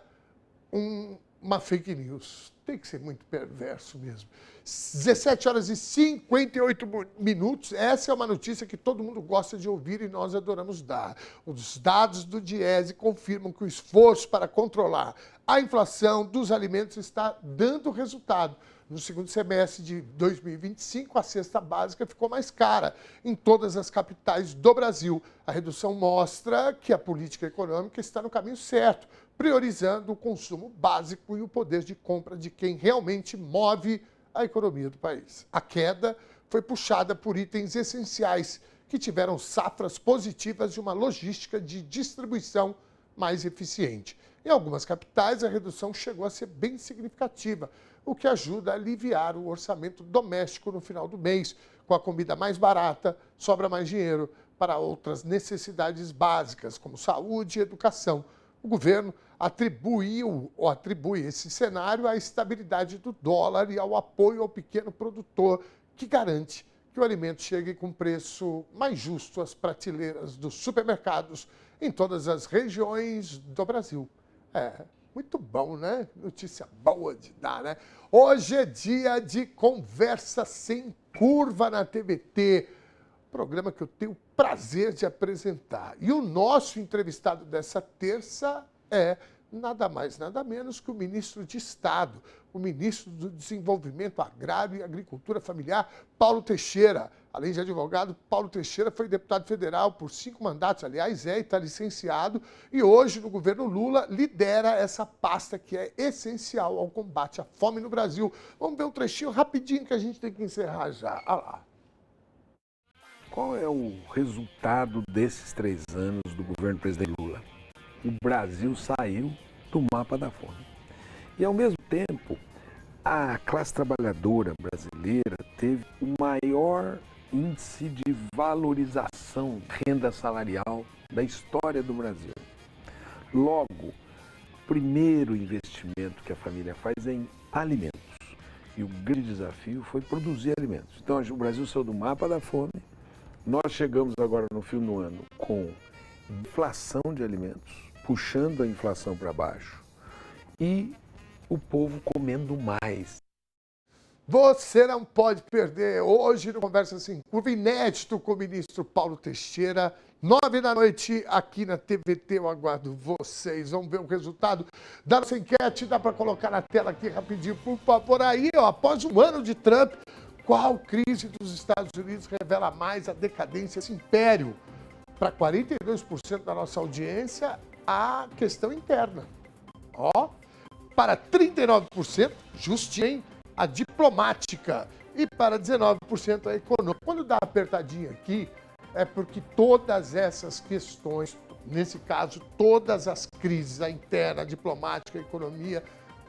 uma fake news? Tem que ser muito perverso mesmo. 17h58, essa é uma notícia que todo mundo gosta de ouvir e nós adoramos dar. Os dados do Diese confirmam que o esforço para controlar a inflação dos alimentos está dando resultado. No segundo semestre de 2025, a cesta básica ficou mais cara em todas as capitais do Brasil. A redução mostra que a política econômica está no caminho certo, priorizando o consumo básico e o poder de compra de quem realmente move a economia do país. A queda foi puxada por itens essenciais que tiveram safras positivas de uma logística de distribuição mais eficiente. Em algumas capitais, a redução chegou a ser bem significativa, o que ajuda a aliviar o orçamento doméstico no final do mês. Com a comida mais barata, sobra mais dinheiro para outras necessidades básicas, como saúde e educação. O governo atribui esse cenário à estabilidade do dólar e ao apoio ao pequeno produtor, que garante que o alimento chegue com preço mais justo às prateleiras dos supermercados em todas as regiões do Brasil. Muito bom, né? Notícia boa de dar, né? Hoje é dia de Conversa Sem Curva na TVT, programa que eu tenho o prazer de apresentar. E o nosso entrevistado dessa terça é nada mais, nada menos que o ministro de Estado, o ministro do Desenvolvimento Agrário e Agricultura Familiar, Paulo Teixeira. Além de advogado, Paulo Teixeira foi deputado federal por 5 mandatos, aliás, e está licenciado, e hoje, no governo Lula, lidera essa pasta que é essencial ao combate à fome no Brasil. Vamos ver um trechinho rapidinho que a gente tem que encerrar já. Olha lá. Qual é o resultado desses 3 anos do governo do presidente Lula? O Brasil saiu do mapa da fome. E, ao mesmo tempo, a classe trabalhadora brasileira teve o maior índice de valorização da renda salarial da história do Brasil. Logo, o primeiro investimento que a família faz é em alimentos. E o grande desafio foi produzir alimentos. Então, o Brasil saiu do mapa da fome. Nós chegamos agora no fim do ano com inflação de alimentos, puxando a inflação para baixo, e o povo comendo mais. Você não pode perder hoje no Conversa Sem Curva, inédito com o ministro Paulo Teixeira, 9 da noite aqui na TVT. Eu aguardo vocês. Vamos ver o resultado da nossa enquete. Dá para colocar na tela aqui rapidinho, por favor. Aí, ó, após um ano de Trump, qual crise dos Estados Unidos revela mais a decadência desse império? Para 42% da nossa audiência, a questão interna. Ó, para 39%, justinho, a diplomática. E para 19% a econômica. Quando dá apertadinha aqui, é porque todas essas questões, nesse caso, todas as crises, a interna, a diplomática, a economia,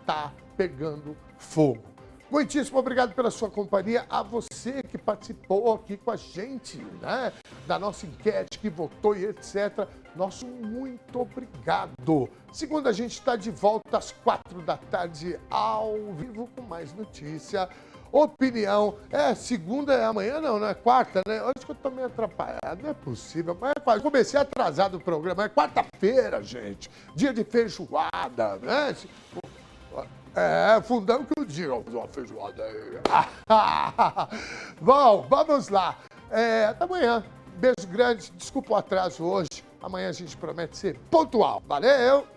tá pegando fogo. Muitíssimo obrigado pela sua companhia, a você que participou aqui com a gente, né, da nossa enquete, que votou e etc. Nosso muito obrigado. Segunda, a gente está de volta às 4 da tarde, ao vivo, com mais notícia, opinião. Segunda é amanhã, não é quarta, né? Acho que eu tô meio atrapalhado, não é possível. Mas é, comecei atrasado o programa, é quarta-feira, gente, dia de feijoada, né? Fundão que eu digo, uma feijoada aí. Bom, vamos lá. Até amanhã. Beijo grande, desculpa o atraso hoje. Amanhã a gente promete ser pontual. Valeu!